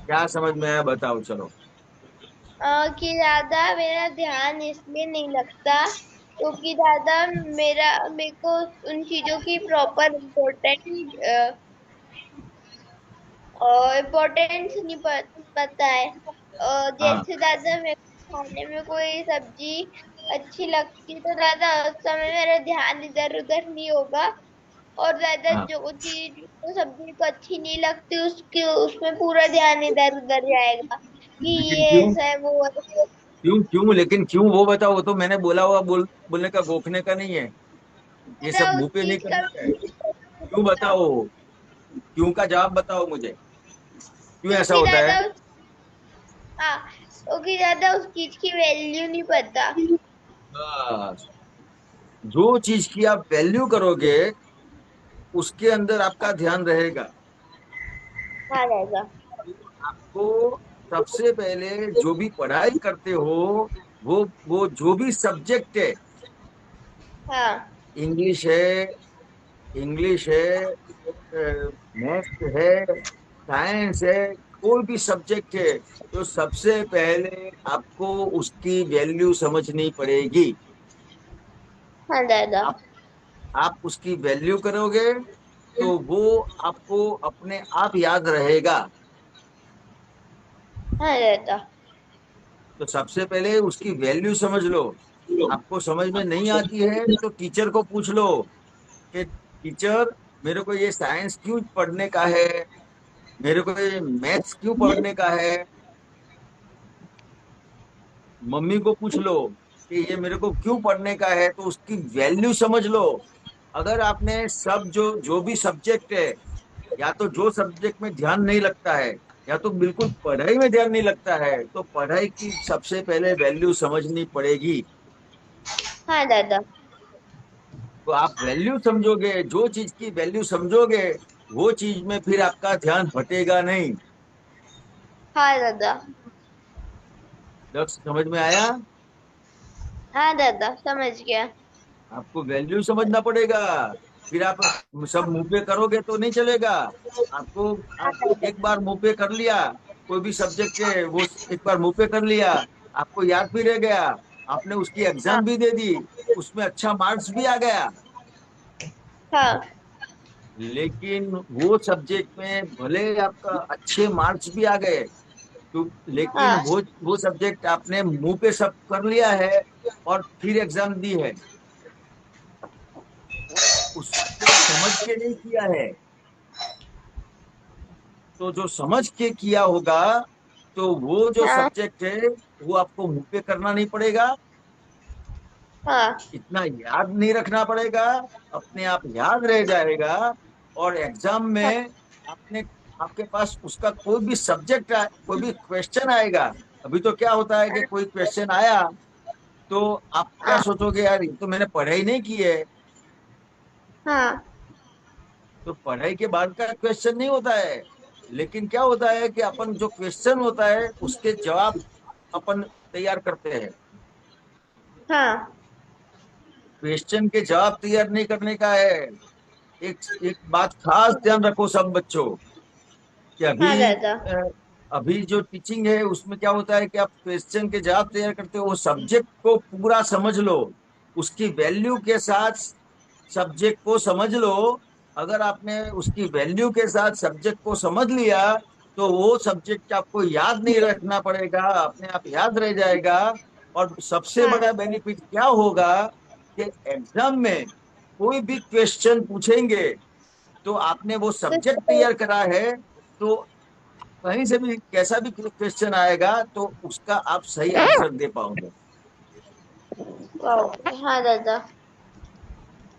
क्या समझ में आया बताओ चलो। कि दादा मेरा ध्यान इसलिए नहीं लगता क्योंकि दादा मेरे को उन चीजों की प्रॉपर इम्पोर्टेंस नहीं पता है। हाँ जैसे दादा मेरे को खाने में कोई सब्जी अच्छी लगती तो दादा उस समय मेरा ध्यान इधर उधर नहीं होगा। और दादा हाँ। जो चीज जो सब्जी को अच्छी नहीं लगती उसके उसमें पूरा ध्यान इधर उधर जाएगा कि लेकिन ये क्यों? ऐसा है वो है। क्यों लेकिन क्यों वो बताओ, वो तो मैंने बोला हुआ बोलने का गोखने का नहीं है। ये दादा सब उस मुंह पे नहीं चीज का करने का है। नहीं क्यों पता बताओ? क्यों का जवाब बताओ मुझे। क्यों ऐसा क्योंकि होता है? दादा हाँ, क्योंकि दादा उस चीज की वैल्यू नहीं पता। बस। जो चीज की आप वैल्यू करोगे उसके अंदर आपका ध्यान रहेगा। हाँ दादा। आपको सबसे पहले जो भी पढ़ाई करते हो, वो जो भी सब्जेक्ट है, हाँ इंग्लिश है, इंग्लिश है, मैथ है, साइंस है, कोई भी सब्जेक्ट है, तो सबसे पहले आपको उसकी वैल्यू समझनी पड़ेगी। हाँ दादा। आप आप उसकी वैल्यू करोगे तो वो आपको अपने आप याद रहेगा। हाँ दादा। तो सबसे पहले उसकी वैल्यू समझ लो। आपको समझ में नहीं आती है तो टीचर को पूछ लो कि टीचर, मेरे को ये साइंस क्यों पढ़ने का है, मेरे को ये मैथ्स क्यों पढ़ने का है। मम्मी को पूछ लो कि ये मेरे को क्यों पढ़ने का है, तो उसकी वैल्यू समझ लो। अगर आपने सब जो जो भी सब्जेक्ट है, या तो जो सब्जेक्ट में ध्यान नहीं लगता है, या तो बिल्कुल पढ़ाई में ध्यान नहीं लगता है, तो पढ़ाई की सबसे पहले वैल्यू समझनी पड़ेगी। हाँ दादा। तो आप वैल्यू समझोगे, जो चीज की वैल्यू समझोगे, वो चीज में फिर आपका ध्यान हटेगा नहीं। हाँ दादा। लक्ष्य समझ में आया? हाँ दादा, समझ गया। आपको वैल्यू समझना पड़ेगा। फिर आप सब मुंह पे करोगे तो नहीं चलेगा। आपको हाँ आप दादा। एक बार मुंह पे कर लिया, कोई भी सब्जेक्ट है वो एक बार मुंह पे कर लिया, आपको याद भी रह गया, आपने उसकी हाँ एग्जाम भी दे दी, उसमें अच्छा मार्क्स भी आ गया। हाँ लेकिन वो सब्जेक्ट में भले आपका अच्छे मार्क्स भी आ गए, तो लेकिन हाँ वो सब्जेक्ट आपने मुंह पे सब कर लिया है और फिर एग्जाम दी है, उसको समझ के नहीं किया है। तो जो समझ के किया होगा, तो वो जो हाँ सब्जेक्ट है वो आपको मुंह पे करना नहीं पड़ेगा, हाँ इतना याद नहीं रखना पड़ेगा, अपने आप याद रह जाएगा। और एग्जाम हाँ में आपने आपके पास उसका कोई भी सब्जेक्ट कोई भी क्वेश्चन आएगा। अभी तो क्या होता है कि कोई क्वेश्चन आया तो आप क्या हाँ सोचोगे, यार ये तो मैंने पढ़ाई नहीं की है। हाँ तो पढ़ाई के बाद का क्वेश्चन नहीं होता है। लेकिन क्या होता है कि अपन जो क्वेश्चन होता है उसके जवाब अपन तैयार करते हैं। हाँ क्वेश्चन के जवाब तैयार नहीं करने का है। एक एक बात खास ध्यान रखो सब बच्चों, कि हाँ अभी दादा। अभी जो टीचिंग है उसमें क्या होता है कि आप क्वेश्चन के जवाब तैयार करते हो, वो सब्जेक्ट को पूरा समझ लो, उसकी वैल्यू के साथ सब्जेक्ट को समझ लो। अगर आपने उसकी वैल्यू के साथ सब्जेक्ट को समझ लिया, तो वो सब्जेक्ट आपको याद नहीं रखना पड़ेगा, अपने आप याद रह जाएगा। और सबसे हाँ बड़ा बेनिफिट क्या होगा कि एग्जाम में कोई भी क्वेश्चन पूछेंगे तो आपने वो सब्जेक्ट तो तैयार करा है, तो कहीं से भी कैसा भी क्वेश्चन आएगा तो उसका आप सही आंसर दे पाओगे। हाँ दादा।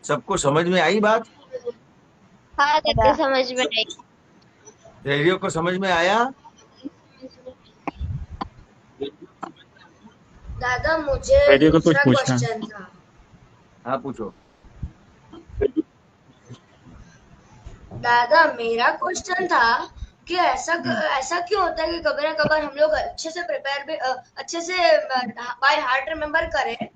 सबको समझ में आई बात? हाँ दादा, समझ में आई। रेडियो को समझ में आया? दादा मुझे रेडियो को कुछ दूसरा पूछना है। क्वेश्चन था। हाँ पूछो। दादा मेरा क्वेश्चन था कि हम्म। ऐसा क्यों होता है कि कभी ना कभी हम लोग अच्छे से प्रिपेयर भी अच्छे से बाय हार्ट रिमेम्बर करें,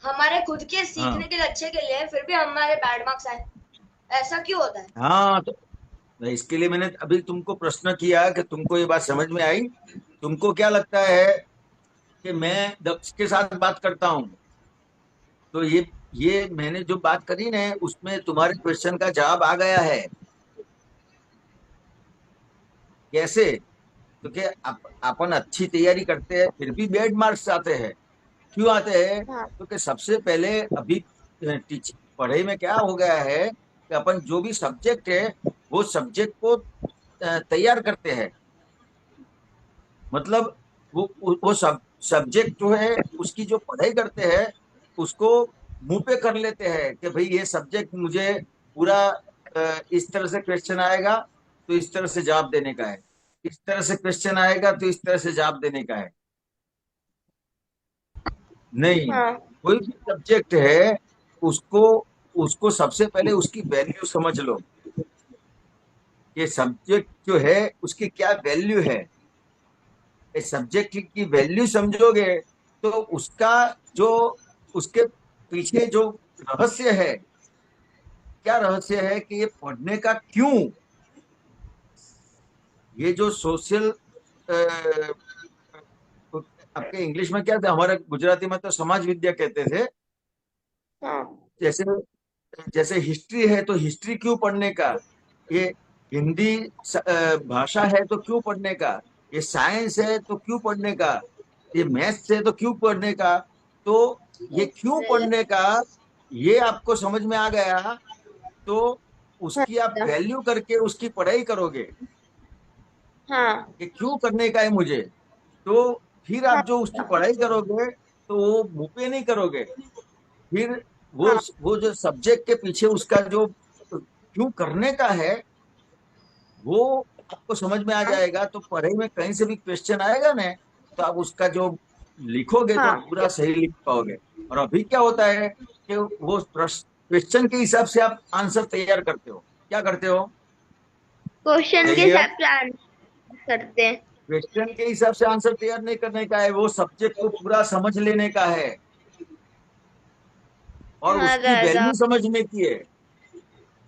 हमारे खुद के हाँ सीखने के लिए अच्छे के लिए, फिर भी हमारे बैड मार्क्स आए, ऐसा क्यों होता है? हाँ, तो इसके लिए मैंने अभी तुमको प्रश्न किया कि तुमको ये बात समझ में आई। तुमको क्या लगता है कि मैं दक्ष के साथ बात करता हूँ, तो ये मैंने जो बात करी ना, उसमें तुम्हारे क्वेश्चन का जवाब आ गया है। कैसे? तो क्या अपन अच्छी तैयारी करते हैं फिर भी बैड मार्क्स आते हैं। क्यों आते हैं? हाँ क्योंकि सबसे पहले अभी टीच पढ़ाई में क्या हो गया है कि अपन जो भी सब्जेक्ट है वो सब्जेक्ट को तैयार करते हैं। मतलब वो सब्जेक्ट जो है उसकी जो पढ़ाई करते हैं उसको मुंह पे कर लेते हैं कि भाई ये सब्जेक्ट मुझे पूरा इस तरह से क्वेश्चन आएगा तो इस तरह से जवाब देने का है, इस तरह से क्वेश्चन आएगा तो इस तरह से जवाब देने का है। नहीं, हाँ कोई भी सब्जेक्ट है उसको उसको सबसे पहले उसकी वैल्यू समझ लो कि सब्जेक्ट जो है उसकी क्या वैल्यू है। इस सब्जेक्ट की वैल्यू समझोगे तो उसका जो उसके पीछे जो रहस्य है, क्या रहस्य है कि ये पढ़ने का क्यों, ये जो सोशल आपके इंग्लिश में क्या था, हमारे गुजराती में तो समाज विद्या कहते थे। हाँ जैसे जैसे हिस्ट्री है तो हिस्ट्री क्यों पढ़ने का, ये हिंदी भाषा है तो क्यों पढ़ने का, ये साइंस है तो क्यों पढ़ने का, ये मैथ्स है तो क्यों पढ़ने का। तो ये क्यों पढ़ने का, ये आपको समझ में आ गया तो हाँ उसकी आप दादा वैल्यू करके उसकी पढ़ाई करोगे हाँ कि क्यों करने का है मुझे। तो फिर हाँ आप जो उसकी पढ़ाई करोगे तो वो मुंह पे नहीं करोगे। फिर वो हाँ वो जो सब्जेक्ट के पीछे उसका जो क्यों करने का है वो आपको समझ में आ हाँ जाएगा। तो पढ़ाई में कहीं से भी क्वेश्चन आएगा ना तो आप उसका जो लिखोगे तो हाँ पूरा सही लिख पाओगे। और अभी क्या होता है कि वो क्वेश्चन के हिसाब से आप आंसर तैयार करते हो। क्या करते हो? क्वेश्चन के जाइए, हिसाब से आंसर करते हैं। क्वेश्चन के हिसाब से आंसर तैयार नहीं करने का है, वो सब्जेक्ट को पूरा समझ लेने का है और हाँ उसकी दादा वैल्यू समझने की है।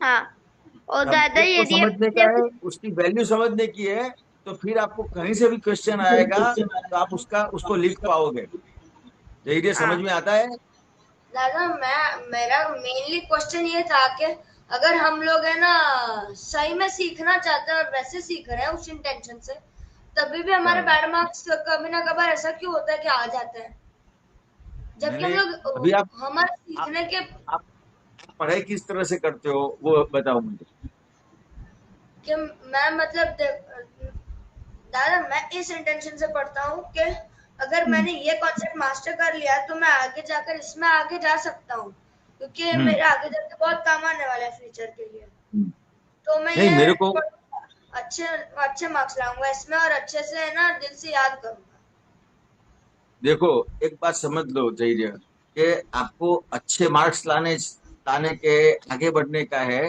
हाँ और दादा सब्जेक्ट को यदि समझने अपने का है, उसकी वैल्यू समझने की है। तो फिर आपको कहीं से भी क्वेश्चन आएगा तो आप उसको लिख पाओगे। धैर्य समझ हाँ में आता है? दादा मेरा मेनली क्वेश्चन ये था कि अगर हम लोग है ना सही में सीखना चाहते हैं और वैसे सीख रहे हैं उस इंटेंशन से, तभी भी हमारे हाँ, बैड मार्क्स कभी ना कभार ऐसा क्यों होता है कि आ जाते हैं, जबकि हम मैंने लोग अभी हमारे आप, सीखने के आप पढ़ाई किस तरह से करते हो वो बताओ मुझे। कि मैं मतलब दादा मैं इस इंटेंशन से पढ़ता हूँ कि अगर मैंने ये कॉन्सेप्ट मास्टर कर लिया तो मैं आगे जाकर इसमें आगे जा सकता हूँ, क्योंकि हम्म मेरे आगे जाकर बहुत काम आने वाला है फ्यूचर के लिए। हम्म। तो मैं नहीं, ये मेरे को पढ़ूंगा, अच्छे अच्छे मार्क्स लाऊंगा इसमें और अच्छे से है ना दिल से याद करूंगा। देखो, एक बात समझ लो धैर्य, कि आपको अच्छे मार्क्स लाने लाने के आगे बढ़ने का है।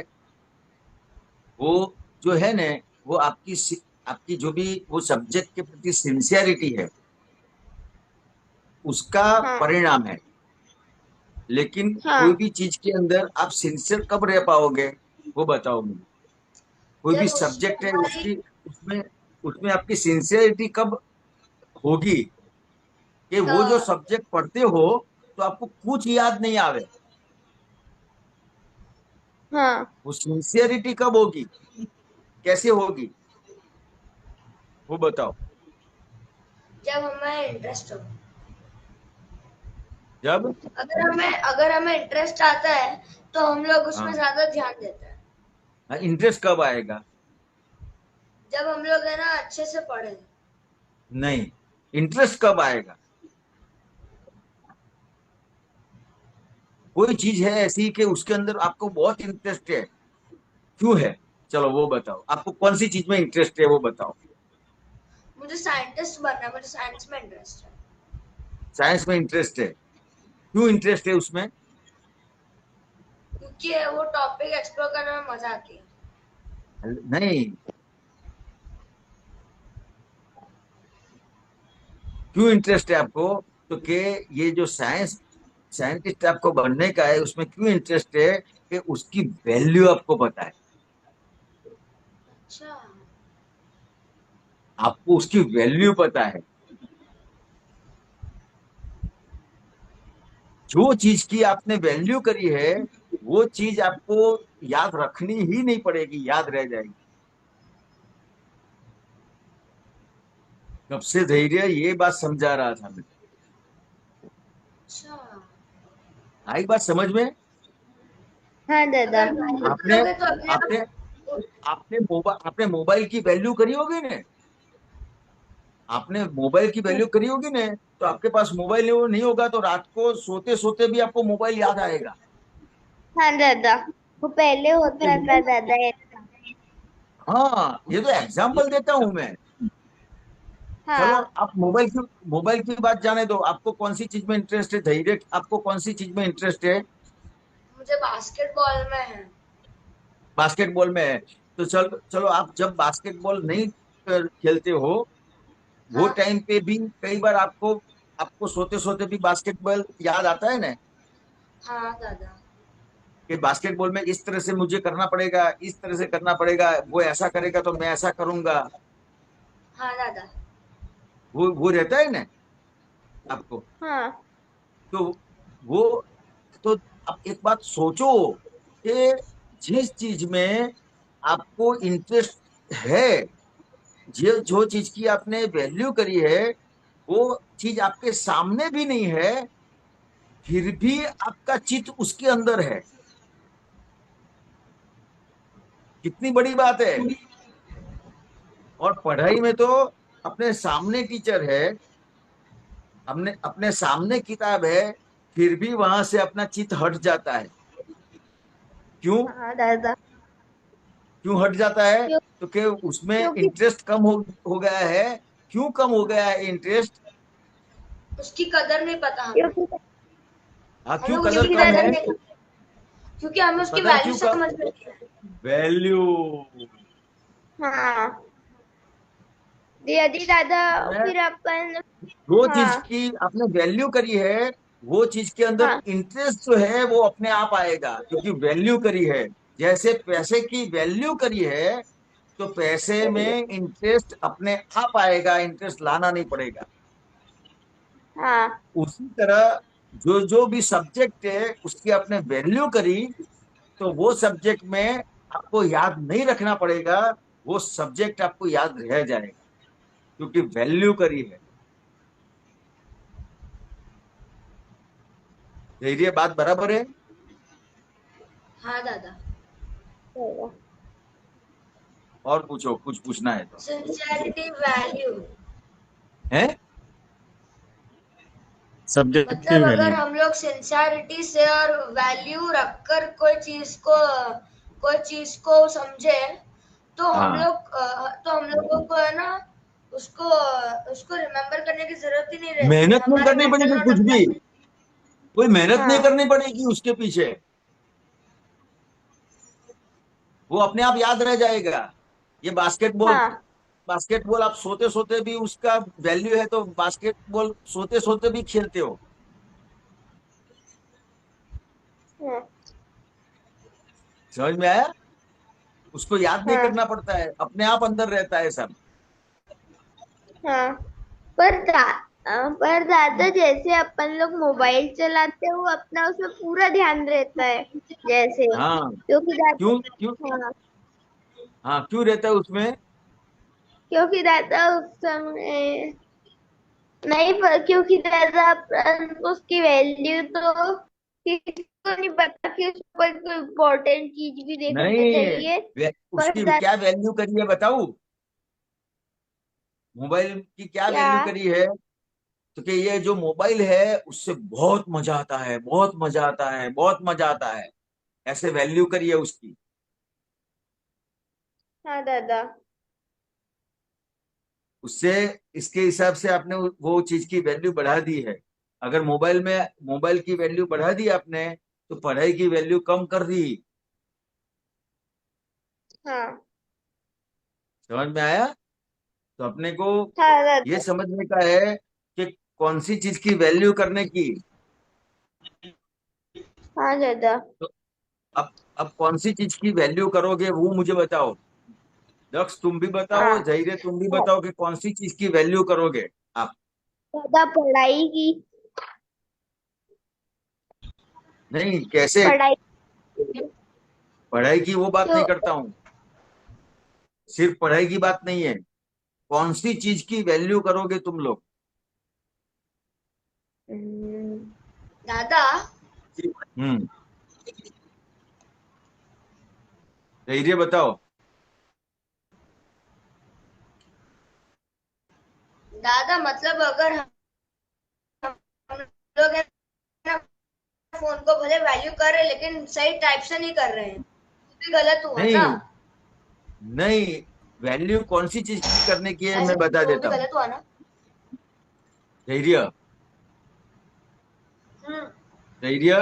वो जो है ना, वो आपकी जो भी वो सब्जेक्ट के प्रति सिंसियरिटी है उसका हाँ परिणाम है। लेकिन कोई हाँ भी चीज के अंदर आप सिंसियर कब रह पाओगे, वो बताओ मुझे। कोई भी जब उसमें सब्जेक्ट है हमारी उसकी उसमें उसमें आपकी सिंसियरिटी कब होगी कि वो जो अ, सब्जेक्ट पढ़ते हो तो आपको कुछ याद नहीं आवे। हाँ वो सिंसियरिटी कब होगी, कैसे होगी, वो बताओ। जब हमें इंटरेस्ट हो, जब अगर हमें इंटरेस्ट आता है तो हम लोग उसमें हाँ, ज्यादा ध्यान देते हैं। इंटरेस्ट कब आएगा? जब हम लोग है ना अच्छे से पढ़े। नहीं, इंटरेस्ट कब आएगा? कोई चीज है ऐसी कि उसके अंदर आपको बहुत इंटरेस्ट है, क्यों है? चलो वो बताओ, आपको कौन सी चीज में इंटरेस्ट है वो बताओ। मुझे साइंटिस्ट बनना है, मुझे साइंस में इंटरेस्ट है, साइंस में इंटरेस्ट है, क्यों इंटरेस्ट है उसमें? क्योंकि वो टॉपिक एक्सप्लोर करने में मजा आती है। नहीं, क्यों इंटरेस्ट है आपको? तो कि ये जो साइंस साइंटिस्ट आपको बनने का है, उसमें क्यों इंटरेस्ट है कि उसकी वैल्यू आपको पता है, अच्छा। आपको उसकी वैल्यू पता है। जो चीज की आपने वैल्यू करी है वो चीज आपको याद रखनी ही नहीं पड़ेगी, याद रह जाएगी। कब से धैर्य, ये बात समझा रहा था मैं। अच्छा, आई बात समझ में? हाँ दादा। अगर मान आपने लोगे तो अपने आपने आप। आपने मोबाइल की वैल्यू करी होगी ने, आपने मोबाइल की वैल्यू करी होगी ने, तो आपके पास मोबाइल नहीं होगा तो रात को सोते सोते भी आपको मोबाइल याद आएगा। हाँ दादा, वो पहले होता था दादा ऐसा। हाँ, ये तो एग्जाम्पल देता हूं मैं। चलो, हाँ। आप मोबाइल की बात जाने दो, आपको कौन सी चीज में इंटरेस्ट है धैर्य, आपको कौन सी चीज में इंटरेस्ट है? मुझे बास्केटबॉल में है। बास्केटबॉल में है। तो चलो चलो, आप जब बास्केटबॉल नहीं खेलते हो, वो हाँ टाइम पे भी कई बार आपको आपको सोते सोते भी बास्केटबॉल याद आता है ना, हाँ दादा। कि बास्केटबॉल में इस तरह से मुझे करना पड़ेगा, इस तरह से करना पड़ेगा, वो ऐसा करेगा तो मैं ऐसा करूंगा। हाँ दादा। वो रहता है ना आपको। हाँ। तो वो तो आप एक बात सोचो कि जिस चीज में आपको इंटरेस्ट है, जो जो चीज की आपने वैल्यू करी है, वो चीज आपके सामने भी नहीं है, फिर भी आपका चित्त उसके अंदर है। कितनी बड़ी बात है। और पढ़ाई में तो अपने सामने टीचर है, अपने अपने सामने किताब है, फिर भी वहां से अपना चित्त हट जाता है। क्यों? हाँ दादा। क्यों हट जाता है? क्यों? तो कि उसमें क्योंकि इंटरेस्ट कम हो गया है। क्यों कम हो गया है इंटरेस्ट? उसकी कदर नहीं पता हमें। क्योंकि हाँ, हमें क्यों कदर उसकी क्योंकि कम दादा, कदर है? नहीं, क्योंकि हमें उसकी कदर वैल्यू क्यों कम? समझ में नहीं है। वैल्यू। हाँ यदि दादा, फिर अपन। जो चीज हाँ। की आपने वैल्यू करी है, वो चीज के अंदर हाँ। इंटरेस्ट जो है वो अपने आप आएगा, क्योंकि वैल्यू करी है। जैसे पैसे की वैल्यू करी है, तो पैसे में इंटरेस्ट अपने आप आएगा, इंटरेस्ट लाना नहीं पड़ेगा। हाँ। उसी तरह जो जो भी सब्जेक्ट है उसकी आपने वैल्यू करी, तो वो सब्जेक्ट में आपको याद नहीं रखना पड़ेगा, वो सब्जेक्ट आपको याद रह जाएगा, क्योंकि वैल्यू करी है। ये बात बराबर है? हाँ दादा। और पूछो, कुछ पूछना है तो। सिंसियरिटी वैल्यू, है? मतलब सब्जेक्टिव अगर वैल्यू। हम लोग सिंसियरिटी से और वैल्यू रखकर कोई चीज को समझे, तो हम हाँ, लोग तो हम लोगों को है ना, उसको उसको रिमेम्बर करने की जरूरत ही नहीं रहती है, मेहनत नहीं हमारे करनी मेंटल पड़ेगी नोट कुछ भी, अपने। कोई मेहनत नहीं हाँ। करनी पड़ेगी उसके पीछे, वो अपने आप याद रह जाएगा। ये बास्केटबॉल, हाँ। बास्केटबॉल आप सोते सोते भी उसका वैल्यू है, तो बास्केटबॉल सोते सोते भी खेलते हो। हाँ। समझ में आया? उसको याद नहीं हाँ। करना पड़ता है, अपने आप अंदर रहता है सब। हाँ। पर पर दादा, जैसे अपन लोग मोबाइल चलाते हैं, वो अपना उसमें पूरा ध्यान रहता है जैसे। हाँ। क्योंकि दादा। क्यों क्यों? हाँ। हाँ, क्यों रहता है उसमें? क्योंकि दादा उस समय नहीं, पर क्योंकि दादा अपन उसकी वैल्यू तो किसी को नहीं पता कि उस पर कोई इम्पोर्टेंट चीज भी देखने नहीं, चाहिए। पर उसकी दादा। क्या वैल्यू करी है बताऊं? मोबाइल की क्या क्या? वैल्यू करी है? तो कि ये जो मोबाइल है उससे बहुत मजा आता है, बहुत मजा आता है, बहुत मजा आता है, ऐसे वैल्यू करी है उसकी। हाँ दादा। उससे इसके हिसाब से आपने वो चीज की वैल्यू बढ़ा दी है। अगर मोबाइल की वैल्यू बढ़ा दी आपने, तो पढ़ाई की वैल्यू कम कर दी। हाँ। समझ में आया? तो अपने को हाँ ये दादा। समझने का है कि कौन सी चीज की वैल्यू करने की, हाँ दादा। तो अब अब कौन सी चीज की वैल्यू करोगे वो मुझे बताओ। दक्ष तुम भी बताओ, हाँ धैर्य तुम भी बताओ कि कौन सी चीज की वैल्यू करोगे आप। दादा, पढ़ाई की। नहीं, कैसे? पढ़ाई पढ़ाई की वो बात तो नहीं करता हूँ, सिर्फ पढ़ाई की बात नहीं है। कौन सी चीज की वैल्यू करोगे तुम लोग? हम्म, दादा हम्म। धैर्य बताओ। दादा मतलब अगर हम लोग है ना फोन को भले वैल्यू कर रहे हैं लेकिन सही टाइप से नहीं कर रहे हैं तो भी गलत हुआ ना। नहीं नहीं, वैल्यू कौन सी चीज की करने की है ऐसे मैं बता तो भी देता हूँ। गलत हुआ ना। धैर्य। हम्म। धैर्य।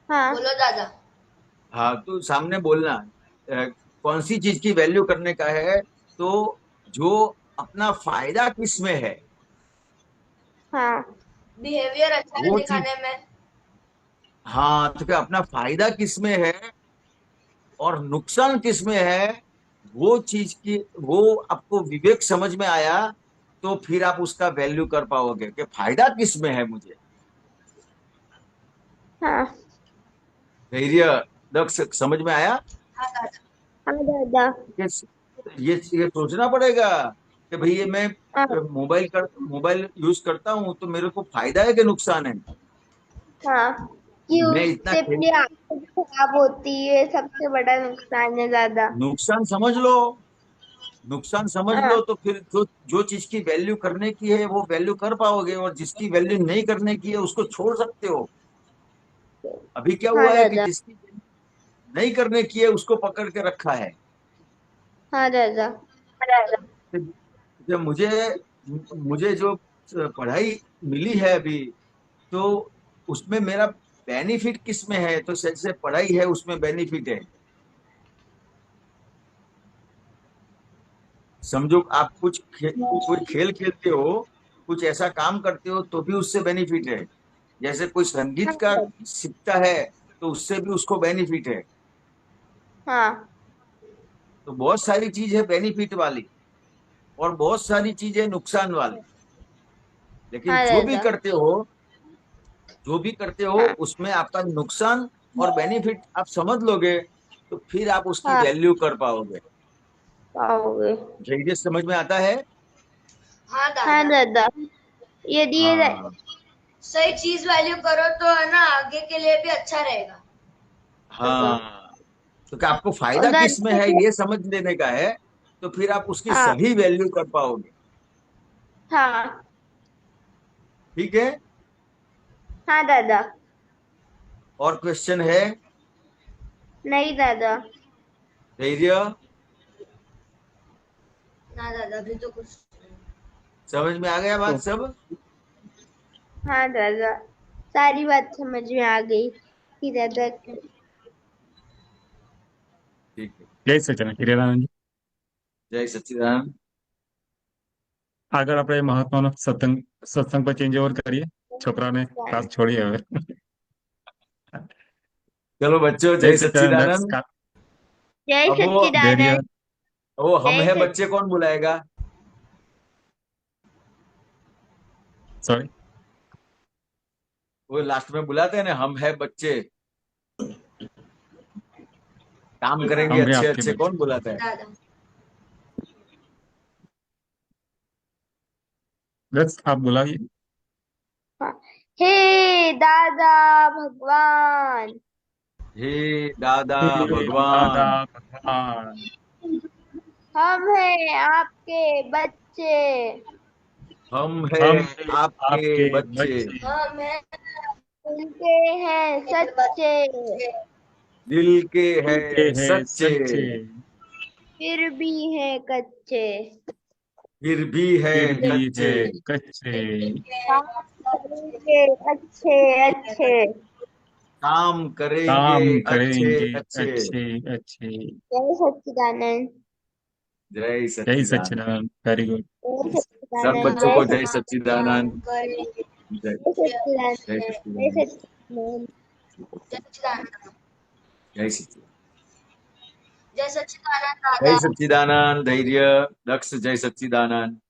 हाँ बोलो दादा। हाँ, तो सामने बोलना। कौन सी चीज की वैल्यू करने का है, तो जो अपना फायदा किस में है, हाँ बिहेवियर अच्छा है वो चीज। दिखाने में। हाँ, तो क्या अपना फायदा किस में है और नुकसान किस में है, वो चीज की, वो आपको विवेक समझ में आया, तो फिर आप उसका वैल्यू कर पाओगे कि फायदा किस में है मुझे। हाँ धैर्य। दक्ष समझ में आया? हाँ दादा। हाँ दादा। ये ये सोचना पड़ेगा कि भाई ये मैं हाँ मोबाइल यूज करता हूँ तो मेरे को फायदा है कि नुकसान है। हाँ, कि मैं इतना उससे खेल, अपनी आंखें खराब होती है, सबसे बड़ा नुकसान है दादा। नुकसान समझ लो, नुकसान समझ हाँ लो, तो फिर जो जो चीज की वैल्यू करने की है वो वैल्यू कर पाओगे, और जिसकी वैल्यू नहीं करने की है उसको छोड़ सकते हो। अभी क्या हाँ हुआ है कि दादा। जिसकी नहीं करने की है उसको पकड़ के रखा है। हाँ दादा। जब मुझे मुझे जो पढ़ाई मिली है अभी, तो उसमें मेरा बेनिफिट किस में है, तो जैसे पढ़ाई है उसमें बेनिफिट है। समझो, आप कोई खेल खेलते हो, कुछ ऐसा काम करते हो तो भी उससे बेनिफिट है। जैसे कोई हाँ संगीत का दादा। सीखता है तो उससे भी उसको बेनिफिट है। हाँ तो बहुत सारी चीज है बेनिफिट वाली, और बहुत सारी चीज है नुकसान वाली। लेकिन हाँ जो भी दादा। करते हो, जो भी करते हो हाँ उसमें आपका नुकसान और बेनिफिट आप समझ लोगे, तो फिर आप उसकी हाँ, वैल्यू कर पाओगे। पाओगे। धैर्य समझ में आता है? हाँ हाँ दादा। दादा, यदि ये हाँ सही चीज वैल्यू करो तो है ना आगे के लिए भी अच्छा रहेगा। दादा। हाँ, तो क्या आपको और फायदा किस में है दादा। ये समझ लेने का है, तो फिर आप उसकी हाँ सही वैल्यू कर पाओगे। हाँ ठीक है। हाँ दादा। और क्वेश्चन है? नहीं दादा। धैर्य। ना दादा अभी तो कुछ समझ में आ गया बात तो सब? हाँ दादा, सारी बात समझ में आ गई कि दादा। ठीक है। જય સચિદાનંદ હિરેનાનંદ जय सच्चिदानंद। આગળ આપણે મહાત્માનો સત્સંગ પર ચેન્જ ઓવર કરીએ છોકરાને ક્લાસ છોડીએ હવે चलो बच्चों, જય जय સચિદાનંદ દક્ષ सच्चिदानंद। जय अब ધૈર્ય सच्चिदानंद। वो हम जय है सच बच्चे कौन बुलाएगा? સોરી वो लास्ट में बुलाते हैं ना, हम है बच्चे, काम करेंगे हम भी अच्छे आपके अच्छे, बच्चे कौन बुलाता है? दादा। दक्ष आप बुलाइए हाँ। हे दादा भगवान, हे दादा हे दादा भगवान, भगवान हम हैं आपके बच्चे। हम है हम आपके आपके बच्चे, बच्चे हाँ मैं उनके हैं सच्चे, दिल के है के हैं सच्चे, सच्चे फिर भी हैं कच्चे। फिर भी है फिर भी है कच्चे, कच्चे काम करेंगे अच्छे अच्छे। काम करेंगे काम अच्छे करेंगे अच्छे। अच्छे अच्छे जय सच्चिदानंद। जय जय सच्चिदानंद। सच्चिदानंद वेरी गुड जय सब सच्चिदानंद। बच्चों जय को जय सच्चिदानंद। काम सच्चिदानंद। करेंगे जय सच्चिदानंद जय जय सच्चिदानंद। सच्चिदानंद। जय सच्चिदानंद। जय सच्चिदानंद। जय सच्चिदानंद जय दादा। सच्चिदानंद। धैर्य दक्ष जय सच्चिदानंद।